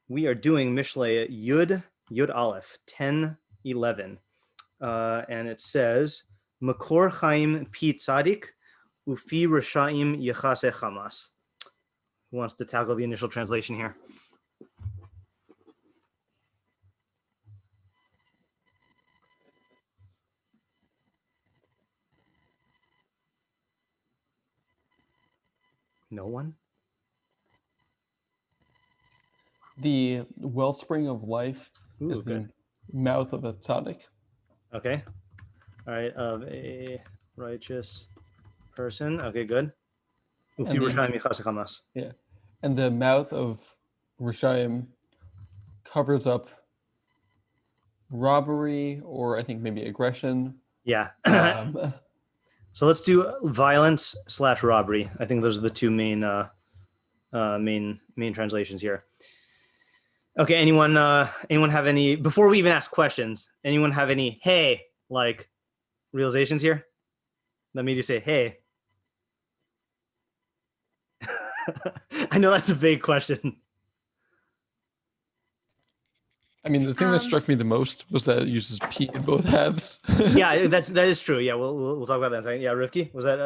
we are doing Mishlei Yud Aleph 10:11, and it says Makor Chaim Pi Tzadik Ufi Rashaim Yechase Chamas. Who wants to tackle the initial translation here? No one? The wellspring of life is good. the mouth of a tzaddik. Okay. All right. Of a righteous person. Okay, good. Ufi Rashaim Yechase Chamas. Yeah. And the mouth of Rishayim covers up robbery, or I think maybe aggression. Yeah. So let's do violence / robbery. I think those are the two main translations here. Okay, anyone have any, before we even ask questions, anyone have any like realizations here? Let me just say hey. I know that's a vague question. I mean, the thing that struck me the most was that it uses P in both halves. Yeah, that is true. Yeah, we'll talk about that in a second. Yeah, Rivki, was that?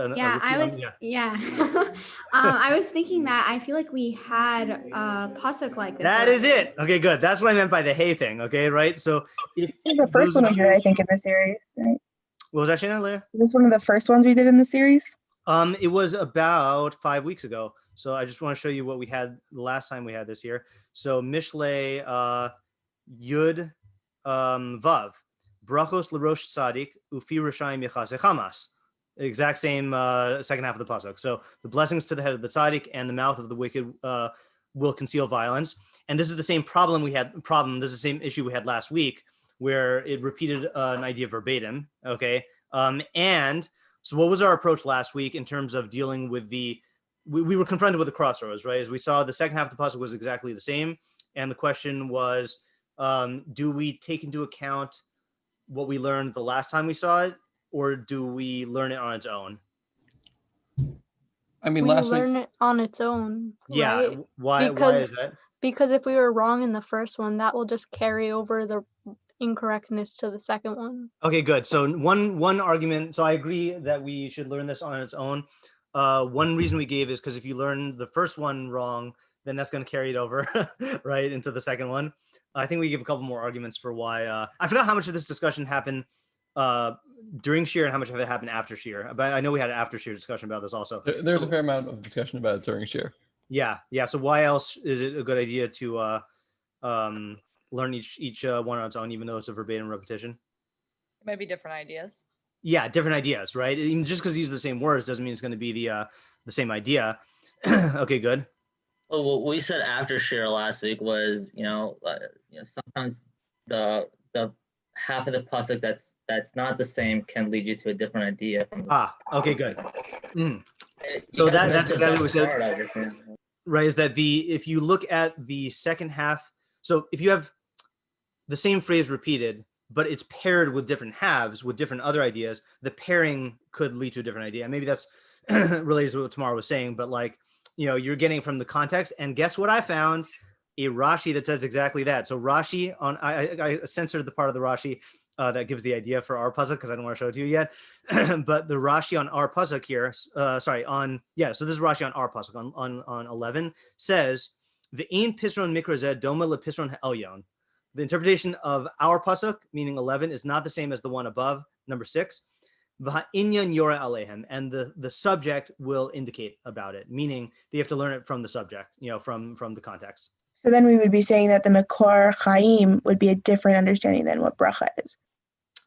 I was thinking that I feel like we had a pasuk like this. That is it. Okay, good. That's what I meant by the hey thing. Okay, right. So if this is the first one we did, I think, in the series. Right? What was that, Shana, Leah? Is this one of the first ones we did in the series? It was about 5 weeks ago. So I just want to show you what we had the last time we had this year. So Mishlei Yud Vav Brachos LaRosh Tzadik Ufi Rishayim Yechase Chamas. Exact same second half of the pasuk. So the blessings to the head of the tzaddik and the mouth of the wicked will conceal violence. And this is the same problem we had. This is the same issue we had last week, where it repeated an idea verbatim. Okay, and so what was our approach last week in terms of dealing with we were confronted with the crossroads, right? As we saw, the second half of the pasuk was exactly the same, and the question was, do we take into account what we learned the last time we saw it, or do we learn it on its own? I mean, we learn it on its own. Yeah. Right? Why is that? Because if we were wrong in the first one, that will just carry over the incorrectness to the second one. Okay, good. So one argument. So I agree that we should learn this on its own. One reason we gave is because if you learn the first one wrong, then that's going to carry it over right into the second one. I think we give a couple more arguments for why. I forgot how much of this discussion happened during shiur and how much of it happened after shiur. But I know we had an after shiur discussion about this also. There's a fair amount of discussion about it during shiur. Yeah. So why else is it a good idea to learn each one on its own, even though it's a verbatim repetition? Maybe different ideas. Yeah, different ideas, right? Even just because you use the same words doesn't mean it's going to be the same idea. Okay, good. Well, what we said after shiur last week was, sometimes the half of the pasuk that's not the same can lead you to a different idea. Okay, good. So that's exactly what we said. Right, is that if you look at the second half, so if you have the same phrase repeated, but it's paired with different halves, with different other ideas, the pairing could lead to a different idea. Maybe that's related to what Tamara was saying, but you're getting from the context. And guess what I found? A Rashi that says exactly that. So Rashi I censored the part of the Rashi that gives the idea for our pasuk because I don't want to show it to you yet. But the Rashi on our pasuk here, so this is Rashi on our pasuk on 11 says, "Ve'ein pisron mikra doma lepisron ha'elyon." The interpretation of our pasuk, meaning 11, is not the same as the one above, number 6. V'ha'inyan yora alehem, and the subject will indicate about it, meaning they have to learn it from the subject, from the context. So then we would be saying that the Makor Chaim would be a different understanding than what bracha is.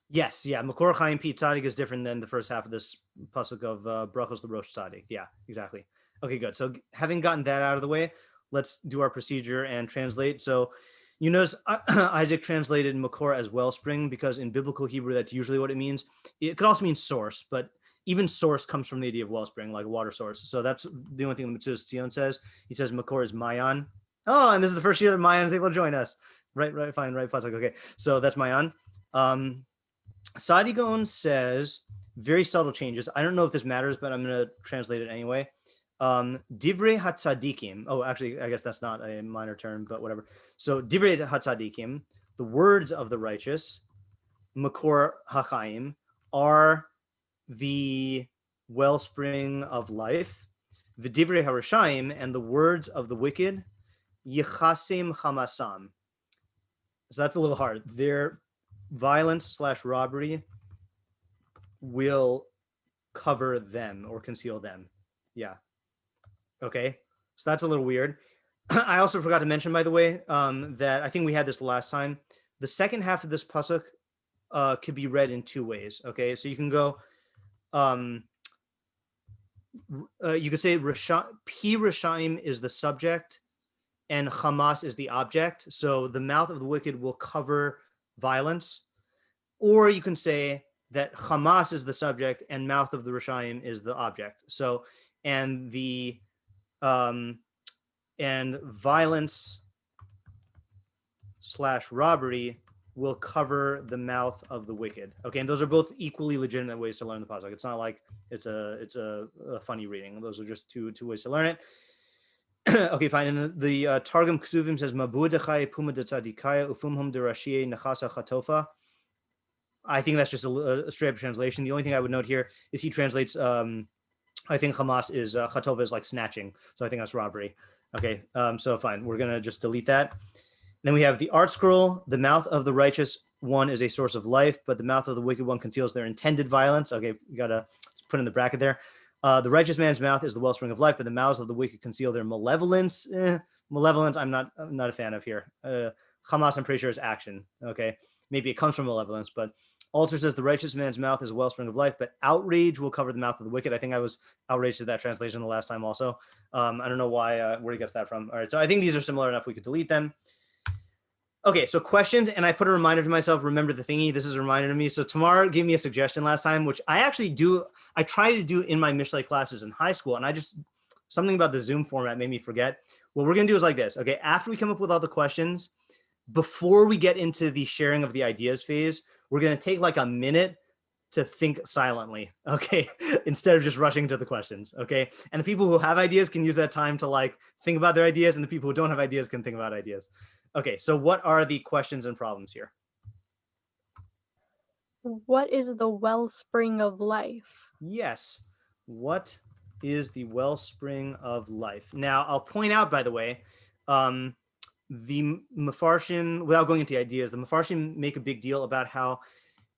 Yes, yeah. Makor Chaim Pi Tzadik is different than the first half of this pasuk of Brachos LaRosh Tzadik. Yeah, exactly. Okay, good. So having gotten that out of the way, let's do our procedure and translate. So you notice Isaac translated Makor as wellspring because in biblical Hebrew, that's usually what it means. It could also mean source, but even source comes from the idea of wellspring, like a water source. So that's the only thing that Matsudas says. He says Makor is Mayan. Oh, and this is the first year that Mayan is able to join us. Right, fine, right, pasuk. Okay, so that's Mayan. Sadigon says very subtle changes. I don't know if this matters, but I'm going to translate it anyway. Divrei hatzadikim. Oh, actually, I guess that's not a minor term, but whatever. So divrei hatzadikim, the words of the righteous, makor hachaim, are the wellspring of life. V'divrei harashaim, and the words of the wicked, yichasim chamasam. So that's a little hard. Their violence / robbery will cover them or conceal them. Yeah. Okay. So that's a little weird. I also forgot to mention, by the way, that I think we had this last time. The second half of this pasuk could be read in two ways. Okay. So you can go, you could say Pi Rashaim is the subject and Hamas is the object. So the mouth of the wicked will cover violence. Or you can say that Hamas is the subject and mouth of the Rashaim is the object. So, and the and violence / robbery will cover the mouth of the wicked. Okay, and those are both equally legitimate ways to learn the pasuk. It's not like it's a funny reading. Those are just two ways to learn it. Okay, fine. And the Targum Ksuvim says Mabudachai Puma de Tzadikaya Ufumhum de Rashie Nachasa Chatofa. I think that's just a straight up translation. The only thing I would note here is he translates. I think Hamas is Chatofa is like snatching, so I think that's robbery. Okay, so fine. We're gonna just delete that. Then we have the art scroll. The mouth of the righteous one is a source of life, but the mouth of the wicked one conceals their intended violence. Okay, you gotta put in the bracket there. The righteous man's mouth is the wellspring of life, but the mouths of the wicked conceal their malevolence. Malevolence, I'm not a fan of here. Hamas, I'm pretty sure is action. Okay, maybe it comes from malevolence, but Alter says the righteous man's mouth is a wellspring of life, but outrage will cover the mouth of the wicked. I think I was outraged at that translation the last time also. I don't know why, where he gets that from. All right, so I think these are similar enough we could delete them. Okay, so questions, and I put a reminder to myself, remember the thingy. This is a reminder to me. So Tamar gave me a suggestion last time, which I actually do. I try to do in my Mishlei classes in high school, and something about the Zoom format made me forget. What we're going to do is like this. Okay, after we come up with all the questions, before we get into the sharing of the ideas phase, we're going to take like a minute to think silently, okay, instead of just rushing to the questions, okay? And the people who have ideas can use that time to like think about their ideas, and the people who don't have ideas can think about ideas. Okay, so what are the questions and problems here? What is the wellspring of life? Yes, what is the wellspring of life? Now, I'll point out, by the way, the Mefarshim, without going into ideas, the Mefarshim make a big deal about how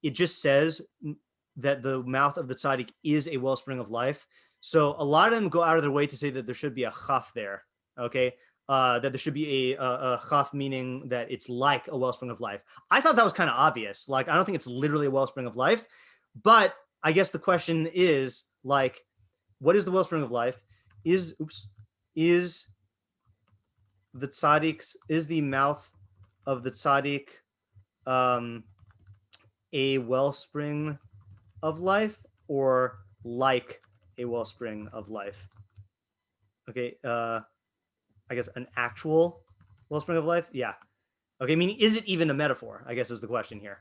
it just says that the mouth of the tzaddik is a wellspring of life. So a lot of them go out of their way to say that there should be a chaf there, okay? That there should be a chaf, meaning that it's like a wellspring of life. I thought that was kind of obvious. Like, I don't think it's literally a wellspring of life, but I guess the question is like, what is the wellspring of life? Is the tzaddik's, is the mouth of the tzaddik a wellspring of life or like a wellspring of life? Okay, I guess an actual wellspring of life? Yeah. Okay, meaning is it even a metaphor? I guess is the question here.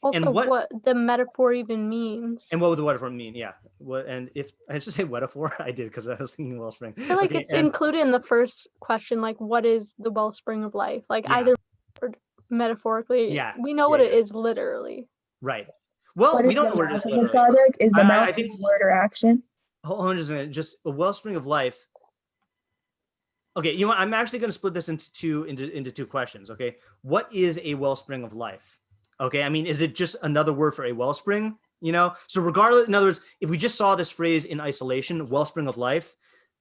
Also, And what the metaphor even means. And what would the metaphor mean? Yeah. What, and if I should say metaphor, I did because I was thinking wellspring. I feel like it's included in the first question, like what is the wellspring of life? Like either metaphorically, we know what it is literally. Right. Well, we don't know what it is literally. Is the mouth a word or action? Hold on just a minute. Just a wellspring of life. Okay, you know what? I'm actually going to split this into two questions. Okay, what is a wellspring of life? Okay, I mean, is it just another word for a wellspring? You know, so regardless, in other words, if we just saw this phrase in isolation, wellspring of life,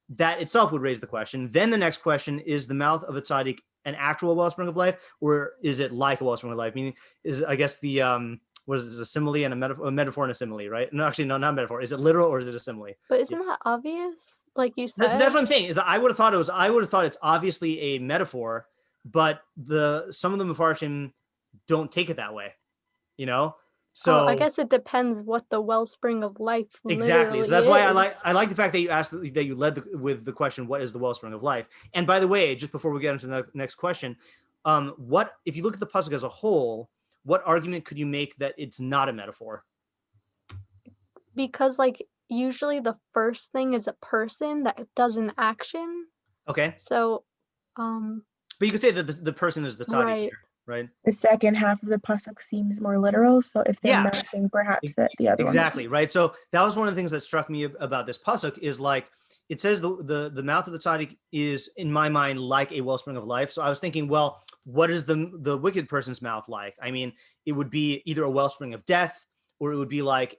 that itself would raise the question. Then the next question is the mouth of a tzaddik an actual wellspring of life, or is it like a wellspring of life? Meaning, is I guess the what is this, a simile and a metaphor and a simile, right? No, actually, no, not metaphor. Is it literal or is it a simile? But isn't that obvious? Like you said, that's what I'm saying. Is that I would have thought it's obviously a metaphor, but some of the Mefarshim don't take it that way, you know. So I guess it depends what the wellspring of life exactly. So that's why I like the fact that you asked that you led with the question, what is the wellspring of life? And by the way, just before we get into the next question, what if you look at the pasuk as a whole? What argument could you make that it's not a metaphor? Because like usually the first thing is a person that does an action. Okay. So, but you could say that the person is the tzaddik right. here, right? The second half of the pasuk seems more literal. So if they're mouthing, perhaps that the other exactly one. Right. So that was one of the things that struck me about this pasuk is like it says the mouth of the tzaddik is in my mind like a wellspring of life. So I was thinking, well, what is the wicked person's mouth like? I mean, it would be either a wellspring of death, or it would be like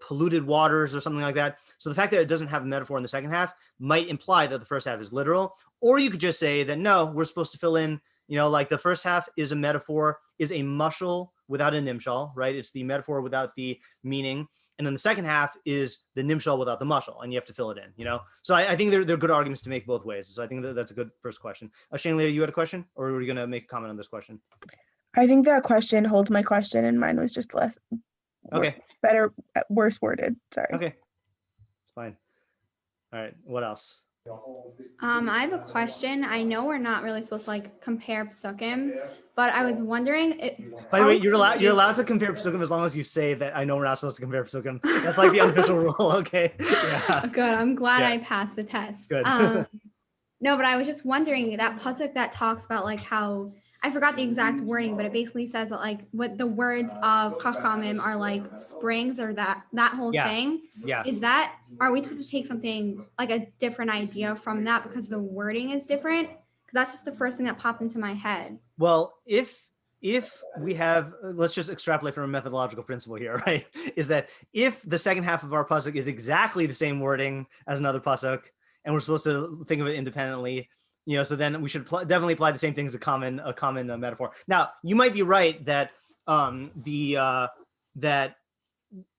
polluted waters or something like that. So the fact that it doesn't have a metaphor in the second half might imply that the first half is literal. Or you could just say that no, we're supposed to fill in, like the first half is a metaphor, is a mushal without a nimshal, right? It's the metaphor without the meaning. And then the second half is the nimshal without the mushal, and you have to fill it in, So I think they're good arguments to make both ways. So I think that's a good first question. Shane, later, you had a question, or were you going to make a comment on this question? I think that question holds my question, and mine was just less. Okay. Worse worded. Sorry. Okay. It's fine. All right. What else? I have a question. I know we're not really supposed to compare pasukim, but I was wondering. By the way, you're allowed to compare pasukim as long as you say that I know we're not supposed to compare pasukim. That's like the unofficial rule. Okay. Yeah. Good. I'm glad I passed the test. Good. No, but I was just wondering that pasuk that talks about how I forgot the exact wording, but it basically says that what the words of chachamim are like springs or that whole thing. Yeah. Are we supposed to take something like a different idea from that because the wording is different? Because that's just the first thing that popped into my head. Well, if we have, let's just extrapolate from a methodological principle here, right? Is that if the second half of our pasuk is exactly the same wording as another pasuk, and we're supposed to think of it independently, so then we should definitely apply the same thing to a common metaphor. Now, you might be right that that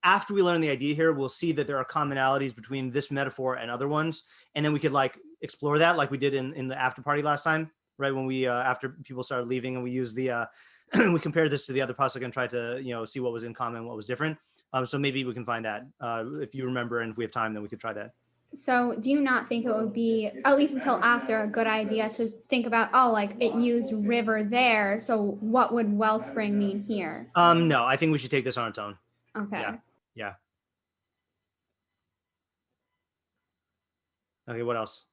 after we learn the idea here, we'll see that there are commonalities between this metaphor and other ones, and then we could explore that like we did in the after party last time, right? When we after people started leaving, and we used the we compared this to the other pasuk and tried to see what was in common, what was different. So maybe we can find that if you remember, and if we have time, then we could try that. So do you not think it would be, at least until after, a good idea to think about, it used river there, so what would wellspring mean here? No, I think we should take this on its own. Okay. Yeah. Okay, what else?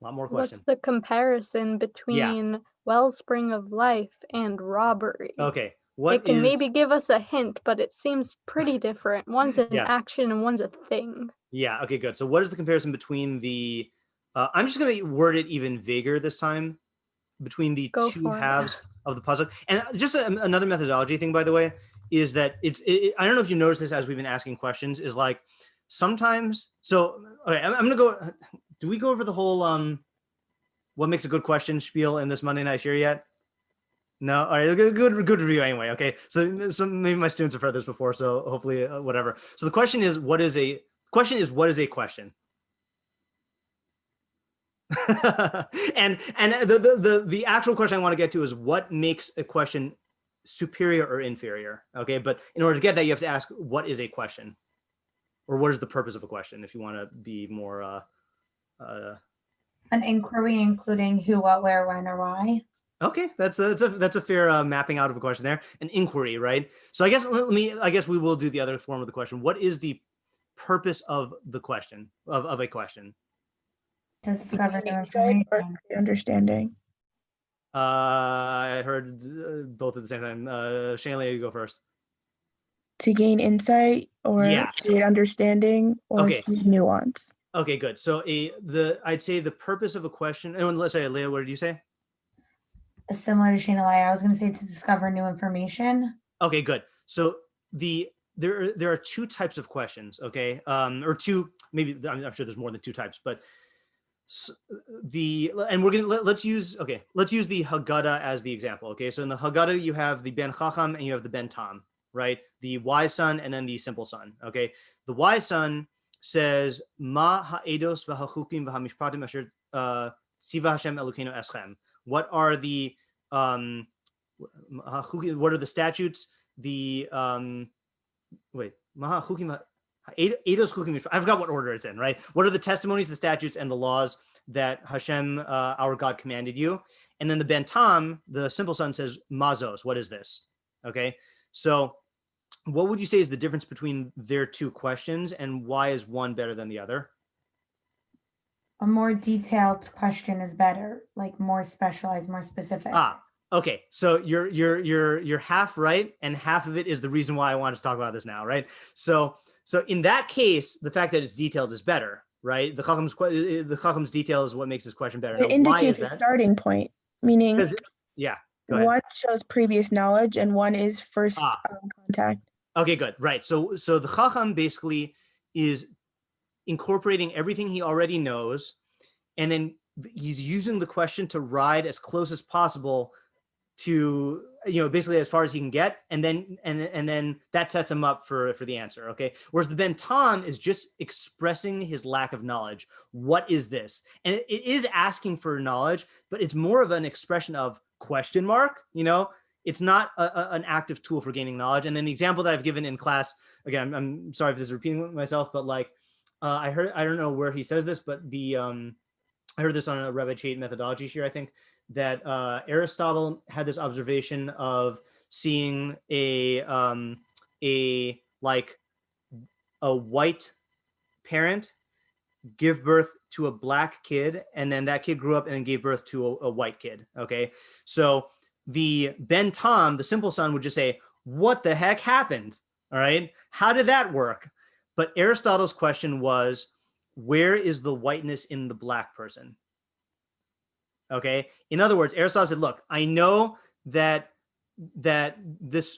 A lot more questions. What's the comparison between wellspring of life and robbery? Okay. It can maybe give us a hint, but it seems pretty different. One's an action and one's a thing. Yeah. Okay, good. So what is the comparison between the, I'm just going to word it even vaguer this time, between the two halves of the pasuk. And just another methodology thing, by the way, is that I don't know if you noticed this as we've been asking questions, is sometimes, so, okay, I'm going to go, do we go over the whole, what makes a good question spiel in this Monday Night Shiur yet? No, all right, good review anyway. Okay, so maybe my students have heard this before, so hopefully whatever. So the question is, what is a question? and the actual question I want to get to is what makes a question superior or inferior. Okay, but in order to get that, you have to ask what is a question, or what is the purpose of a question, if you want to be more an inquiry including who, what, where, when, or why. Okay, that's a fair mapping out of a question there. An inquiry, right? So I guess we will do the other form of the question. What is the purpose of the question of a question? To discover new Insight or information. understanding. I heard both at the same time. Shanley, you go first. To gain insight or create understanding or see nuance. Okay, good. So I'd say the purpose of a question. And let's say, Leah, what did you say? Similar to Shana Lai, I was going to say to discover new information. Okay, good. So there are two types of questions, okay, or two, maybe I'm sure there's more than two types, but let's use the Haggadah as the example. Okay, so in the Haggadah you have the Ben Chacham and you have the Ben Tam, right? The wise son and then the simple son. Okay, the wise son says Ma ha'edos v'hachukim v'hamishpatim asher siva Hashem Elokeinu eschem. What are the statutes? The Eidos chukim. I forgot what order it's in, right? What are the testimonies, the statutes, and the laws that Hashem, our God, commanded you? And then the Ben Tam, the simple son, says mazos. What is this? Okay, so what would you say is the difference between their two questions, and why is one better than the other? A more detailed question is better, like more specialized, more specific. Okay, so you're half right, and half of it is the reason why I wanted to talk about this now, right? So in that case, the fact that it's detailed is better, right? The Chacham's detail is what makes this question better. It indicates a starting point, meaning yeah. Go ahead. One shows previous knowledge and one is first contact. Okay, good. Right. So the Chacham basically is incorporating everything he already knows, and then he's using the question to ride as close as possible to, basically as far as he can get, and then that sets him up for the answer. Okay. Whereas the Ben Tam is just expressing his lack of knowledge. What is this? And it is asking for knowledge, but it's more of an expression of question mark. It's not an active tool for gaining knowledge. And then the example that I've given in class, again, I'm sorry if this is repeating myself, but like I don't know where he says this, but I heard this on a Rabbi Chait methodology shiur, I think, that Aristotle had this observation of seeing a white parent give birth to a black kid, and then that kid grew up and then gave birth to a white kid. Okay, so the Ben Tam, the simple son, would just say, "What the heck happened?" All right, how did that work? But Aristotle's question was, where is the whiteness in the black person? Okay. In other words, Aristotle said, look, I know that this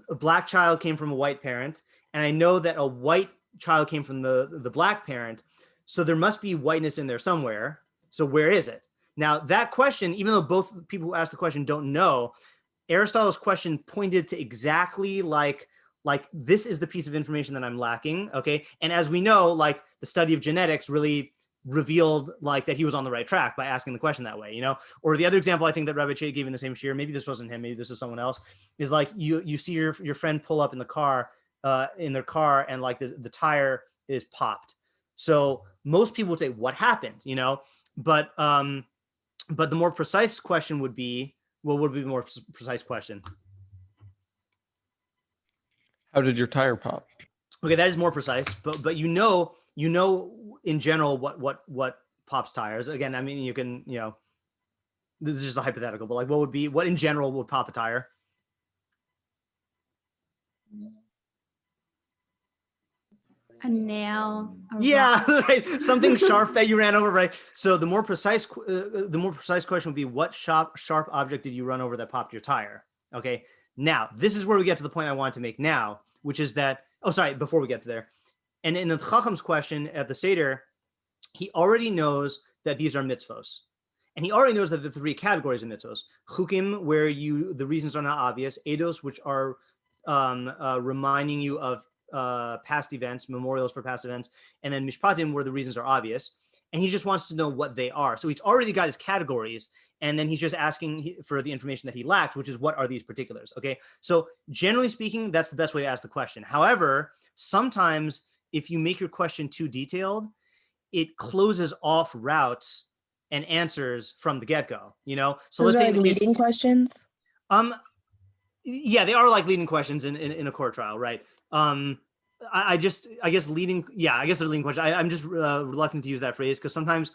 a black child came from a white parent, and I know that a white child came from the black parent. So there must be whiteness in there somewhere. So where is it? Now that question, even though both people who asked the question don't know, Aristotle's question pointed to exactly like this is the piece of information that I'm lacking. Okay. And as we know, like the study of genetics really revealed like that he was on the right track by asking the question that way, or the other example I think that Rabbi Chait gave in the same shiur, maybe this wasn't him, maybe this is someone else, is like you see your friend pull up in the car, in their car, and like the tire is popped. So most people would say, what happened? But the more precise question would be, what would be the more precise question? How did your tire pop? Okay, that is more precise, but in general what pops tires. Again, I mean, you can, this is just a hypothetical, but like what in general would pop a tire? A nail. Yeah, right. Something sharp that you ran over, right? So the more precise question would be, what sharp object did you run over that popped your tire? Okay. Now, this is where we get to the point I wanted to make now, which is that, before we get to there. And in the Chacham's question at the Seder, he already knows that these are mitzvos. And he already knows that the three categories of mitzvos: chukim, where the reasons are not obvious; eidos, which are reminding you of past events, memorials for past events; and then mishpatim, where the reasons are obvious. And he just wants to know what they are. So he's already got his categories, and then he's just asking for the information that he lacks, which is, what are these particulars? Okay, so generally speaking, that's the best way to ask the question. However, sometimes if you make your question too detailed, it closes off routes and answers from the get-go, So Those let's say are leading questions. Yeah, they are like leading questions in a court trial, right? I guess they're leading questions. I'm just reluctant to use that phrase because sometimes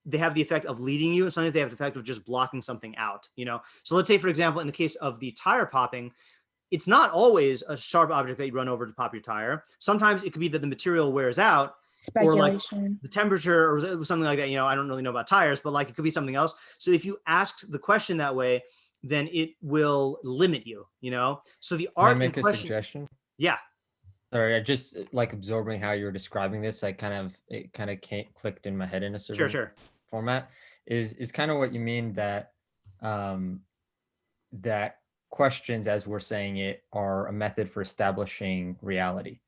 they have the effect of leading you, and sometimes they have the effect of just blocking something out, So let's say, for example, in the case of the tire popping, it's not always a sharp object that you run over to pop your tire. Sometimes it could be that the material wears out, or like the temperature or something like that. I don't really know about tires, but like it could be something else. So if you ask the question that way, then it will limit you, So the art. Can I make a suggestion? Yeah. Sorry, I just like absorbing how you're describing this. It kind of clicked in my head in a certain format. Is kind of what you mean that that questions, as we're saying it, are a method for establishing reality.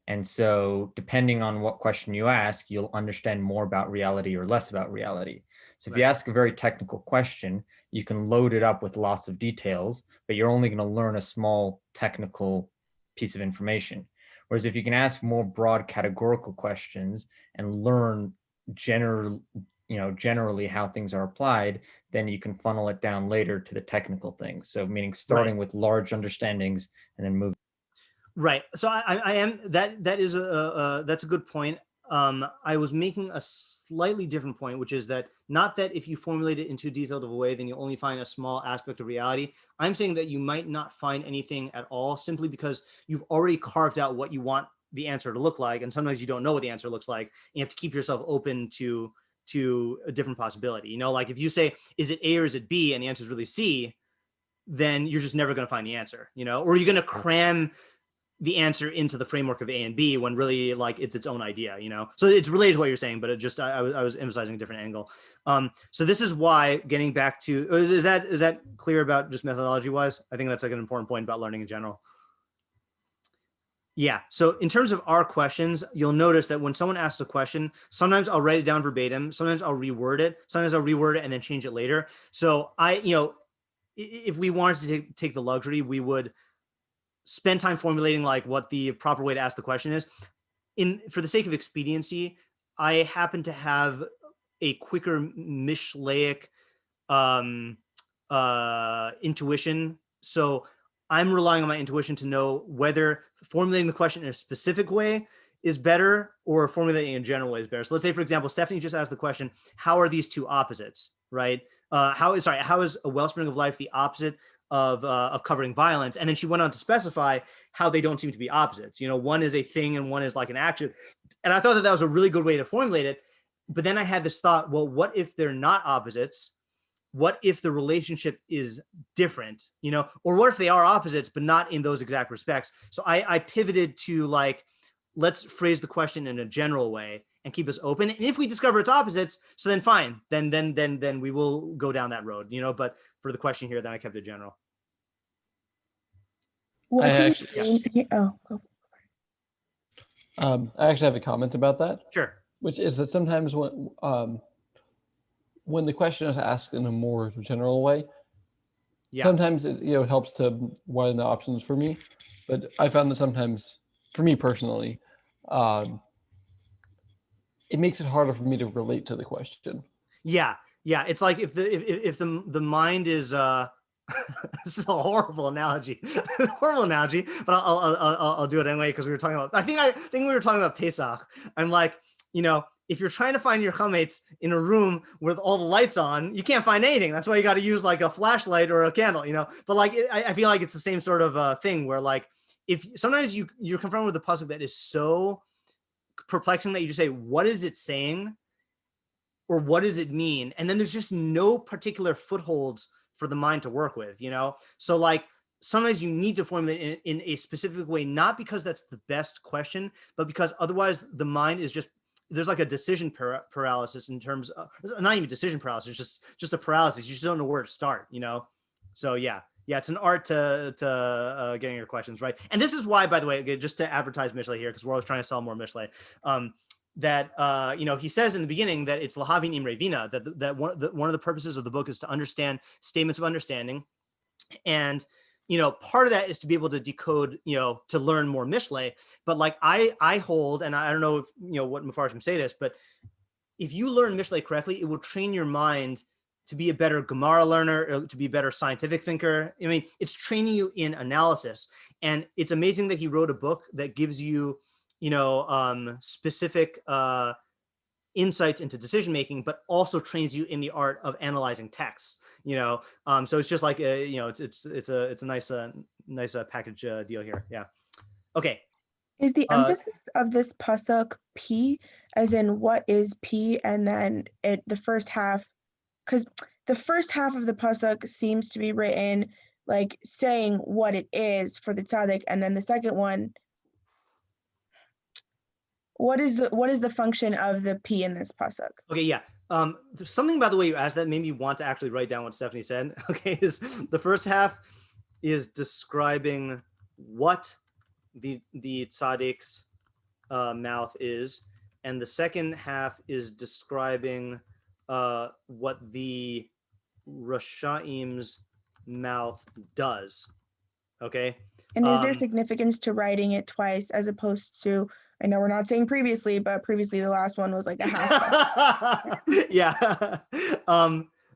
And so depending on what question you ask, you'll understand more about reality or less about reality. So if you ask a very technical question, you can load it up with lots of details, but you're only going to learn a small technical piece of information. Whereas if you can ask more broad categorical questions and learn generally how things are applied, then you can funnel it down later to the technical things. So meaning starting with large understandings and then move. Right. So I am that's a good point. I was making a slightly different point, which is that not that if you formulate it in too detailed of a way, then you only find a small aspect of reality. I'm saying that you might not find anything at all simply because you've already carved out what you want the answer to look like. And sometimes you don't know what the answer looks like. And you have to keep yourself open to a different possibility. Like if you say, is it A or is it B? And the answer is really C, then you're just never going to find the answer, or you're going to cram the answer into the framework of A and B when really like it's its own idea, So it's related to what you're saying, but it just, I was emphasizing a different angle. So this is why getting back to, is that clear about just methodology wise? I think that's like an important point about learning in general. Yeah. So in terms of our questions, you'll notice that when someone asks a question, sometimes I'll write it down verbatim. Sometimes I'll reword it. Sometimes I'll reword it and then change it later. So if we wanted to take the luxury, we would spend time formulating like what the proper way to ask the question is. For the sake of expediency, I happen to have a quicker Mishleic intuition. So I'm relying on my intuition to know whether formulating the question in a specific way is better or formulating in a general way is better. So let's say, for example, Stephanie just asked the question, how are these two opposites, right? How is a wellspring of life the opposite of covering violence? And then she went on to specify how they don't seem to be opposites. One is a thing and one is like an action. And I thought that was a really good way to formulate it. But then I had this thought, well, what if they're not opposites? What if the relationship is different, or what if they are opposites, but not in those exact respects? So I pivoted to like, let's phrase the question in a general way and keep us open. And if we discover it's opposites, so then fine, then we will go down that road, but for the question here, then I kept it general. What do you mean? I actually have a comment about that. Sure. Which is that sometimes when the question is asked in a more general way, sometimes it helps to widen the options for me. But I found that sometimes, for me personally, it makes it harder for me to relate to the question. Yeah. It's like if the mind is this is a horrible analogy, but I'll do it anyway because we were talking about. I think we were talking about Pesach. I'm like, if you're trying to find your chametz in a room with all the lights on, you can't find anything. That's why you got to use like a flashlight or a candle, But like, I feel like it's the same sort of thing where like, if sometimes you're confronted with a pasuk that is so perplexing that you just say, what is it saying? Or what does it mean? And then there's just no particular footholds for the mind to work with, So like, sometimes you need to formulate it in a specific way, not because that's the best question, but because otherwise the mind is just, there's like a decision paralysis in terms of, not even decision paralysis, just a paralysis. You just don't know where to start, So yeah, it's an art to getting your questions right. And this is why, by the way, just to advertise Mishlei here, because we're always trying to sell more Mishlei, that he says in the beginning that it's lahavin imre vina, that one of the purposes of the book is to understand statements of understanding. And part of that is to be able to decode, to learn more Mishlei. But like I hold, and I don't know if what Mefarshim say this, but if you learn Mishlei correctly, it will train your mind to be a better Gemara learner, or to be a better scientific thinker. I mean, it's training you in analysis, and it's amazing that he wrote a book that gives you, specific insights into decision making, but also trains you in the art of analyzing texts. So it's just like it's a nice package deal here. Yeah. Okay. Is the emphasis of this pasuk P, as in what is P, and then the first half, because the first half of the pasuk seems to be written like saying what it is for the tzaddik, and then the second one, what is the function of the P in this pasuk? Okay, yeah. Something by the way you asked that made me want to actually write down what Stephanie said. Okay, is the first half is describing what the tzaddik's mouth is, and the second half is describing what the Rashaim's mouth does. Okay. And is there significance to writing it twice as opposed to, I know we're not saying previously, but previously the last one was like a half. Yeah.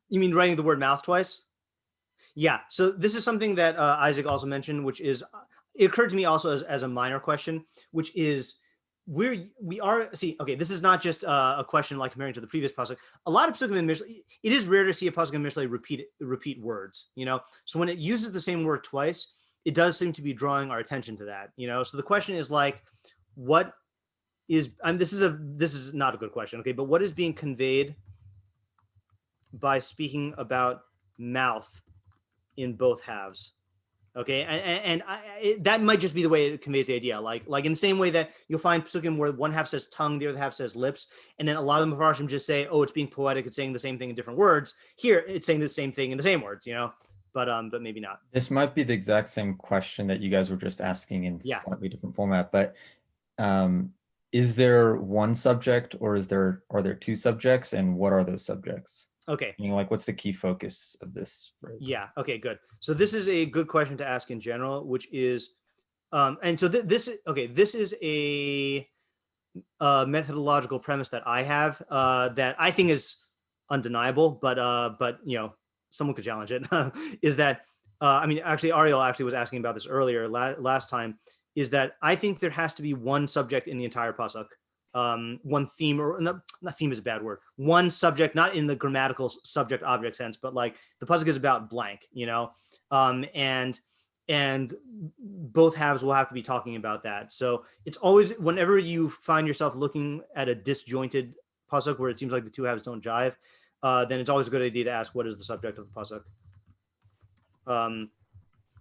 You mean writing the word mouth twice? Yeah. So this is something that Isaac also mentioned, which is, it occurred to me also as a minor question, which is this is not just a question like comparing to the previous pasuk. A lot of pasukim in Mishlei, it is rare to see a pasuk in Mishlei repeat words, so when it uses the same word twice, it does seem to be drawing our attention to that, so the question is like, what is, this is not a good question, okay, but what is being conveyed by speaking about mouth in both halves? Okay, and that might just be the way it conveys the idea. Like in the same way that you'll find pasukim where one half says tongue, the other half says lips, and then a lot of the Mepharshim just say, "Oh, it's being poetic; it's saying the same thing in different words." Here, it's saying the same thing in the same words, but maybe not. This might be the exact same question that you guys were just asking in slightly different format. But is there one subject, or are there two subjects, and what are those subjects? Okay. Like, what's the key focus of this phrase? Yeah. Okay, good. So this is a good question to ask in general, which is, and so this is a methodological premise that I have that I think is undeniable, but someone could challenge it. Is that actually Ariel was asking about this earlier last time. Is that I think there has to be one subject in the entire pasuk. One theme, or not theme is a bad word, one subject, not in the grammatical subject object sense, but like the pasuk is about blank, and both halves will have to be talking about that. So it's always, whenever you find yourself looking at a disjointed pasuk where it seems like the two halves don't jive, then it's always a good idea to ask, what is the subject of the pasuk?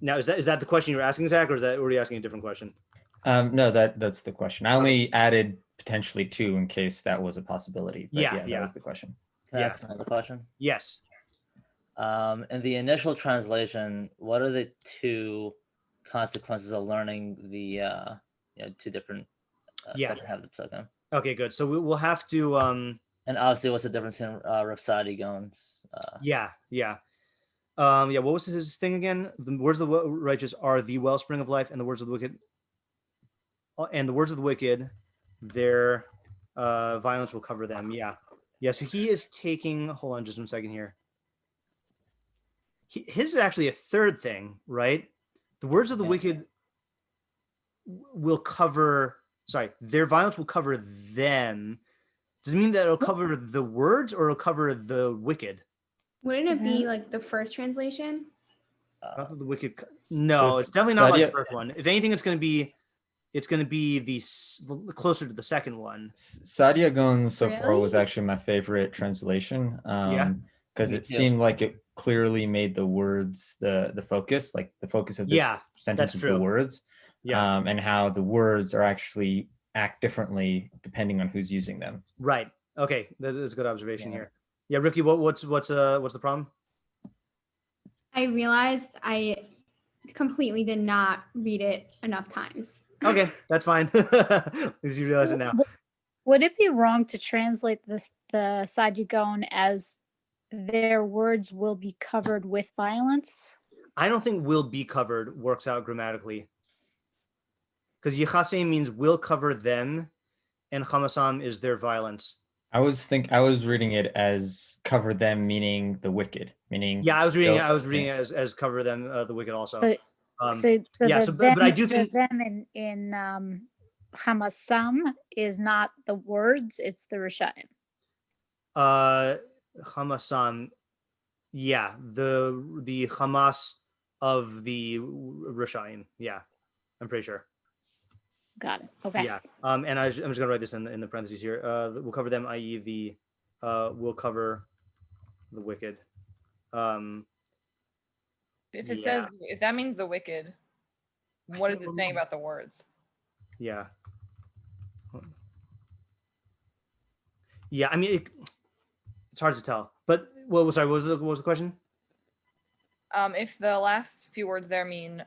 Now, is that the question you're asking, Zach, or were you asking a different question? No, that's the question. I only added potentially two in case that was a possibility. But yeah, that was the question. Can I ask another question? Yes. In the initial translation, what are the two consequences of learning the two different second half of the pasukim? Okay, good. So we'll have to. And obviously, what's the difference in Rav Sadi Gaon's? Yeah. What was his thing again? The words of the righteous are the wellspring of life, and the words of the wicked. And the words of the wicked, their violence will cover them. Yeah. So he is taking. Hold on, just 1 second here. His is actually a third thing, right? The words of the wicked will cover. Sorry, their violence will cover them. Does it mean that it'll cover the words, or it'll cover the wicked? Wouldn't it be like the first translation? Not the wicked. No, it's definitely not like the first one. If anything, it's going to be the closer to the second one. Sadia Gaon so far was actually my favorite translation. Because it seemed like it clearly made the words the focus, like the focus of this sentence is the words. And how the words are actually act differently depending on who's using them. Right. Okay, that is a good observation here. Yeah, Rifki, what's the problem? I realized I completely did not read it enough times. Okay, that's fine. At least you realize it now. Would it be wrong to translate the Sadyugon as their words will be covered with violence? I don't think will be covered works out grammatically. Because Yechasem means will cover them, and Chamasam is their violence. I was reading it as cover them, meaning the wicked, meaning. Yeah, I was reading it as cover them, the wicked also. But I do think them in Chamasam is not the words; it's the Rishaim. Chamasam, yeah, the Hamas of the Rishaim. Yeah, I'm pretty sure. Got it. Okay. Yeah. And I'm just gonna write this in the parentheses here. We'll cover them, i.e., we'll cover the wicked. If it says, if that means the wicked, what is it saying about the words? Yeah. Yeah. I mean, it's hard to tell. But what was the question? If the last few words there mean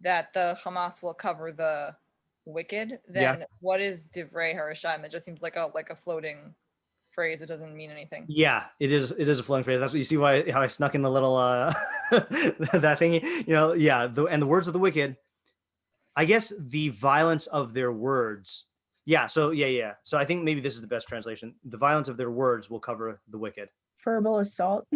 that the Hamas will cover the wicked, then what is Divrei Harishayim? It just seems like a floating phrase. It doesn't mean anything. Yeah, it is a flowing phrase. That's what you see how I snuck in the little that thing. And the words of the wicked. I guess the violence of their words. Yeah. So So I think maybe this is the best translation. The violence of their words will cover the wicked. Verbal assault.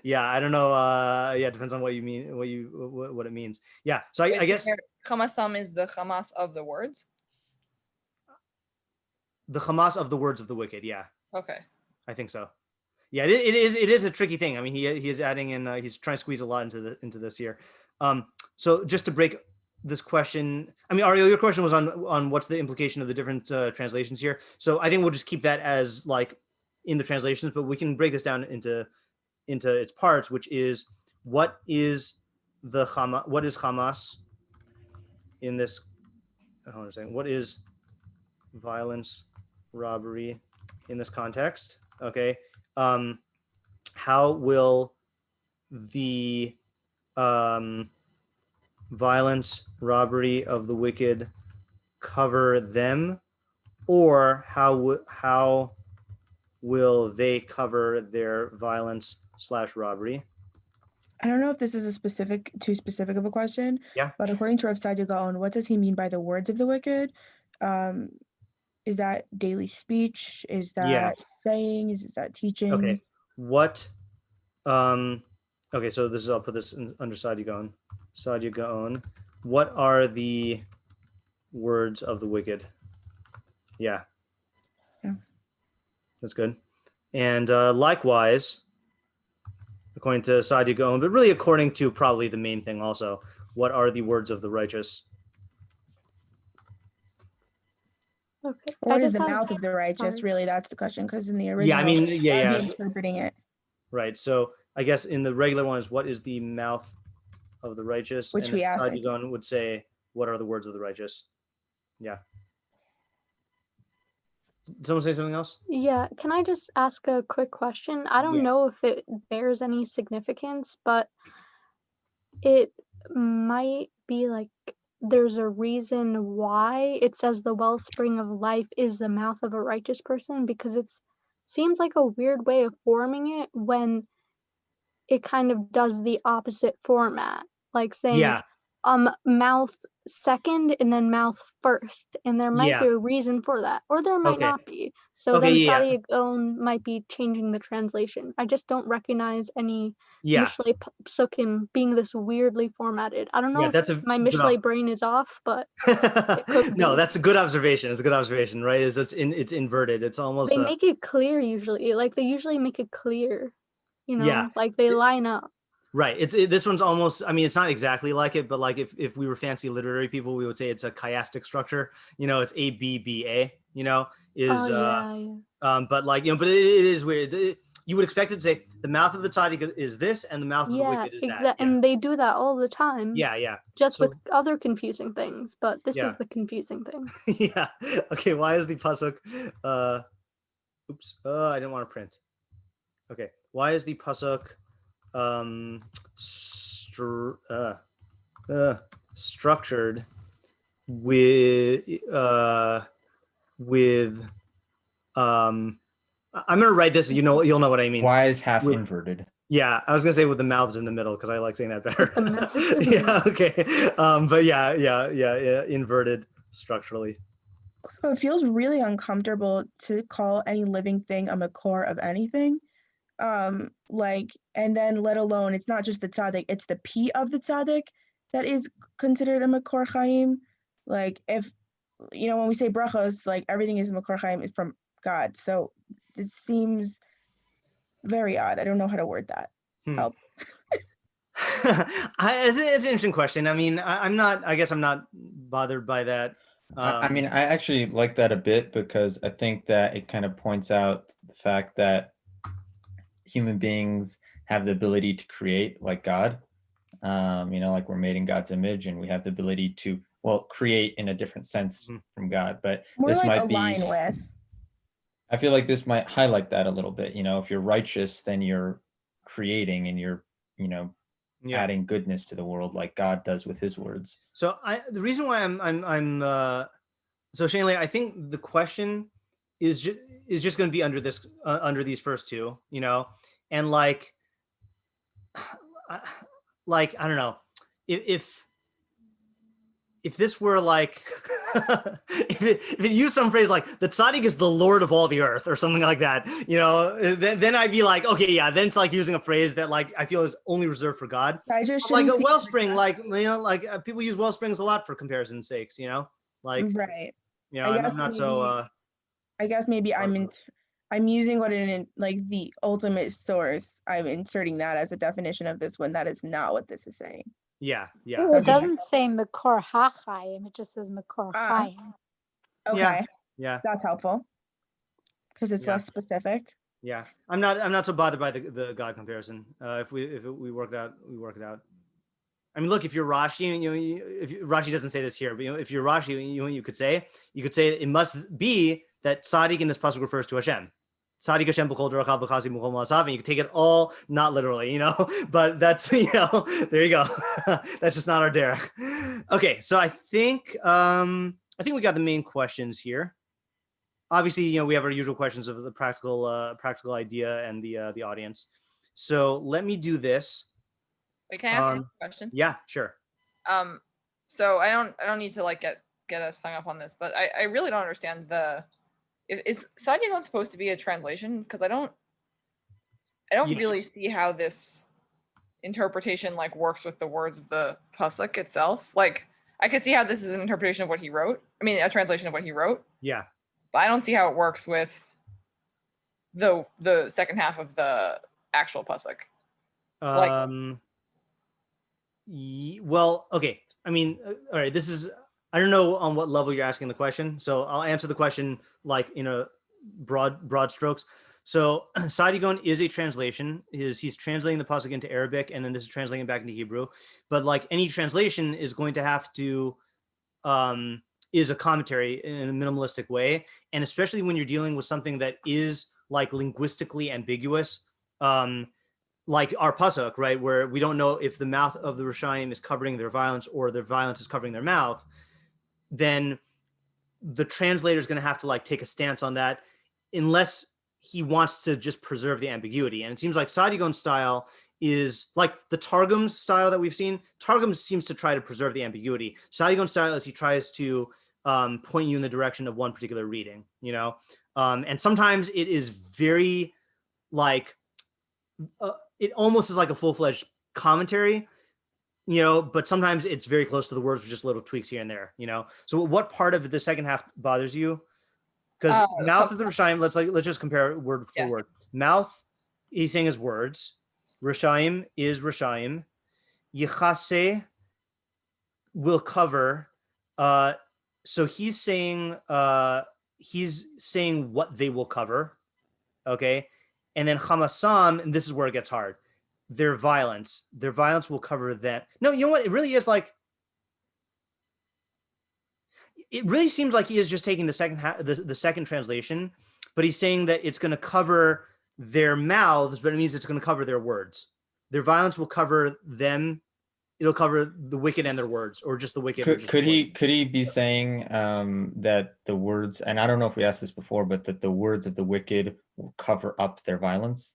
Yeah, I don't know. It depends on what you mean, what it means. Yeah. So I guess Chamasam is the Hamas of the words. The Hamas of the words of the wicked. Yeah. Okay. I think so. Yeah, it is a tricky thing. I mean, he is adding in. He's trying to squeeze a lot into this here. So just to break this question, I mean, Ariel, your question was on what's the implication of the different translations here. So I think we'll just keep that as like in the translations, but we can break this down into its parts, which is what is Hamas in this? Hold on a second. What is violence, robbery in this context? Okay. How will the violence, robbery of the wicked cover them, or how will they cover their violence / robbery? I don't know if this is too specific of a question. Yeah. But according to Rav Sadia Gaon, what does he mean by the words of the wicked? Is that daily speech? Is that sayings? Is that teaching? Okay. What? Okay. So I'll put this under Sadia Gaon. Sadia Gaon. What are the words of the wicked? Yeah. That's good. And likewise, according to Sadia Gaon, but really according to probably the main thing also, what are the words of the righteous? Okay. What is the mouth of the righteous? Really, that's the question, because in the original, yeah, I mean, yeah. interpreting it. Right. So I guess in the regular one is what is the mouth of the righteous? Which we asked. Sadia Gaon would say, what are the words of the righteous? Yeah. Did someone say something else? Yeah, can I just ask a quick question? I don't know if it bears any significance, but it might be like there's a reason why it says the wellspring of life is the mouth of a righteous person, because it seems like a weird way of forming it when it kind of does the opposite format, like saying mouth second and then mouth first, and there might be a reason for that, or there might not be. So then Sadia Gaon might be changing the translation. I just don't recognize any Mishlei psukim being this weirdly formatted. I don't know if my Mishlei brain is off, but it could no, be. that's a good observation. It's a good observation, right? It's inverted. It's almost they make it clear usually. Like they usually make it clear, like they line up. Right. This one's almost, I mean, it's not exactly like it, but like if we were fancy literary people, we would say it's a chiastic structure. It's A, B, B, A, but like, but it is weird. You would expect it to say the mouth of the tzaddik is this and the mouth of the wicked is that. Yeah. And they do that all the time. Yeah. Just with other confusing things, but this is the confusing thing. Yeah. Okay. Why is the pasuk, oops. I didn't want to print. Okay. Why is the pasuk, structured with I'm gonna write this. You'll know what I mean. Why is half inverted? Yeah, I was gonna say with the mouths in the middle because I like saying that better. Yeah. Okay. But yeah, inverted structurally. So it feels really uncomfortable to call any living thing a makor of anything. And then let alone it's not just the tzaddik, it's the P of the tzaddik that is considered a makor chaim. Like if when we say brachos, like everything is makor chaim is from God. So it seems very odd. I don't know how to word that. Help. It's an interesting question. I mean, I guess I'm not bothered by that. I mean, I actually like that a bit because I think that it kind of points out the fact that human beings have the ability to create like God, like we're made in God's image and we have the ability to, create in a different sense from God, but more this like might align be, with. I feel like this might highlight that a little bit, if you're righteous, then you're creating and you're, adding goodness to the world like God does with his words. So the reason why I'm so Shanley, I think the question is just going to be under this under these first two, you know, and like I don't know, if this were like if it used some phrase like the tzaddik is the Lord of all the earth or something like that, you know, then I'd be like, okay, yeah, then it's like using a phrase that like I feel is only reserved for God. Like a wellspring, like, you know, like people use well springs a lot for comparison's sakes, you know, like, right. you know, I'm not so. I guess maybe I'm using what in like the ultimate source. I'm inserting that as a definition of this when that is not what this is saying. Yeah. Well, it doesn't say Makor HaChaim. It just says Makor Chaim. Okay. Yeah. That's helpful because it's less specific. Yeah. I'm not so bothered by the God comparison. If we work it out, we work it out. I mean, look, if you're Rashi, you know, if Rashi doesn't say this here, but you know, if you're Rashi, you could say it must be that tzaddik in this pasuk refers to Hashem. Tzaddik Hashem b'chol derachav v'chasi b'chol ma'asav, and you can take it all not literally, you know, but that's, you know, there you go. That's just not our derech. Okay, so I think we got the main questions here. Obviously, you know, we have our usual questions of the practical idea and the audience. So let me do this. Wait, can I ask a question? Yeah, sure. So I don't need to like get us hung up on this, but I really don't understand is Sadyagon supposed to be a translation? Because I don't really see how this interpretation like works with the words of the pasuk itself. Like I could see how this is an interpretation of what he wrote. I mean, a translation of what he wrote. Yeah. But I don't see how it works with the second half of the actual pasuk. Well, okay. I mean, all right. I don't know on what level you're asking the question, so I'll answer the question like in a broad strokes. So Sadyagon is a translation. He's translating the pasuk into Arabic, and then this is translating it back into Hebrew. But like any translation is going to have to is a commentary in a minimalistic way, and especially when you're dealing with something that is like linguistically ambiguous, like our pasuk, right, where we don't know if the mouth of the Rishaim is covering their violence or their violence is covering their mouth. Then the translator is going to have to like take a stance on that unless he wants to just preserve the ambiguity. And it seems like Sadyagon's style is like the Targum's style that we've seen. Targum seems to try to preserve the ambiguity. Sadyagon's style is he tries to point you in the direction of one particular reading, you know? And sometimes it is very like, it almost is like a full-fledged commentary, you know, but sometimes it's very close to the words with just little tweaks here and there, you know? So what part of the second half bothers you? Because mouth of the Rishaim, let's just compare word for word. Mouth, he's saying is words. Rishaim is Rishaim. Yechase will cover. So he's saying what they will cover. Okay. And then Hamasam, and this is where it gets hard. Their violence will cover that. No, you know what? It really is like, it really seems like he is just taking the second half, the second translation, but he's saying that it's going to cover their mouths, but it means it's going to cover their words. Their violence will cover them. It'll cover the wicked and their words, or just the wicked. Could he be saying that the words, and I don't know if we asked this before, but that the words of the wicked will cover up their violence?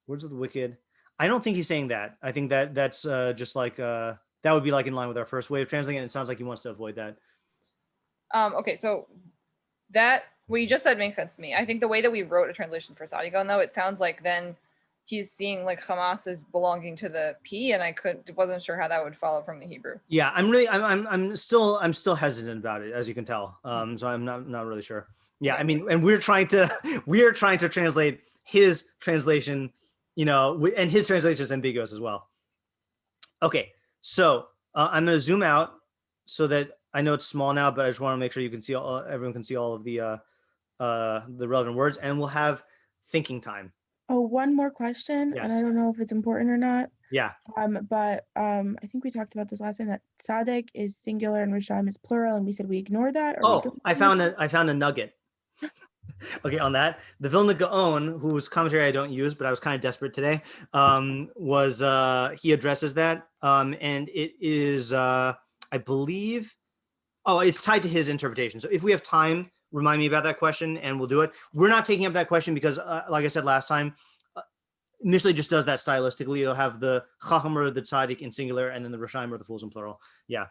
Words of the wicked. I don't think he's saying that. I think that's just like that would be like in line with our first way of translating it. It sounds like he wants to avoid that. Okay, so that what you just said makes sense to me. I think the way that we wrote a translation for Sadyagon, though, it sounds like then he's seeing like Hamas as belonging to the P, and I wasn't sure how that would follow from the Hebrew. Yeah, I'm still hesitant about it, as you can tell. So I'm not really sure. Yeah, I mean, and we're trying to translate his translation, you know, and his translation is ambiguous as well. Okay, so I'm going to zoom out so that I know it's small now, but I just want to make sure you can see everyone can see all of the relevant words, and we'll have thinking time. Oh, one more question, Yes. and I don't know if it's important or not. Yeah. But I think we talked about this last time, that tzaddik is singular and Rishaim is plural, and we said we ignored that. Oh, I found a nugget. Okay, on that, the Vilna Gaon, whose commentary I don't use, but I was kind of desperate today, he addresses that, and it is I believe, it's tied to his interpretation. So if we have time, remind me about that question and we'll do it. We're not taking up that question because like I said last time, Mishlei just does that stylistically. It'll have the chacham or the tzaddik in singular and then the rashaim or the fools in plural. Yeah.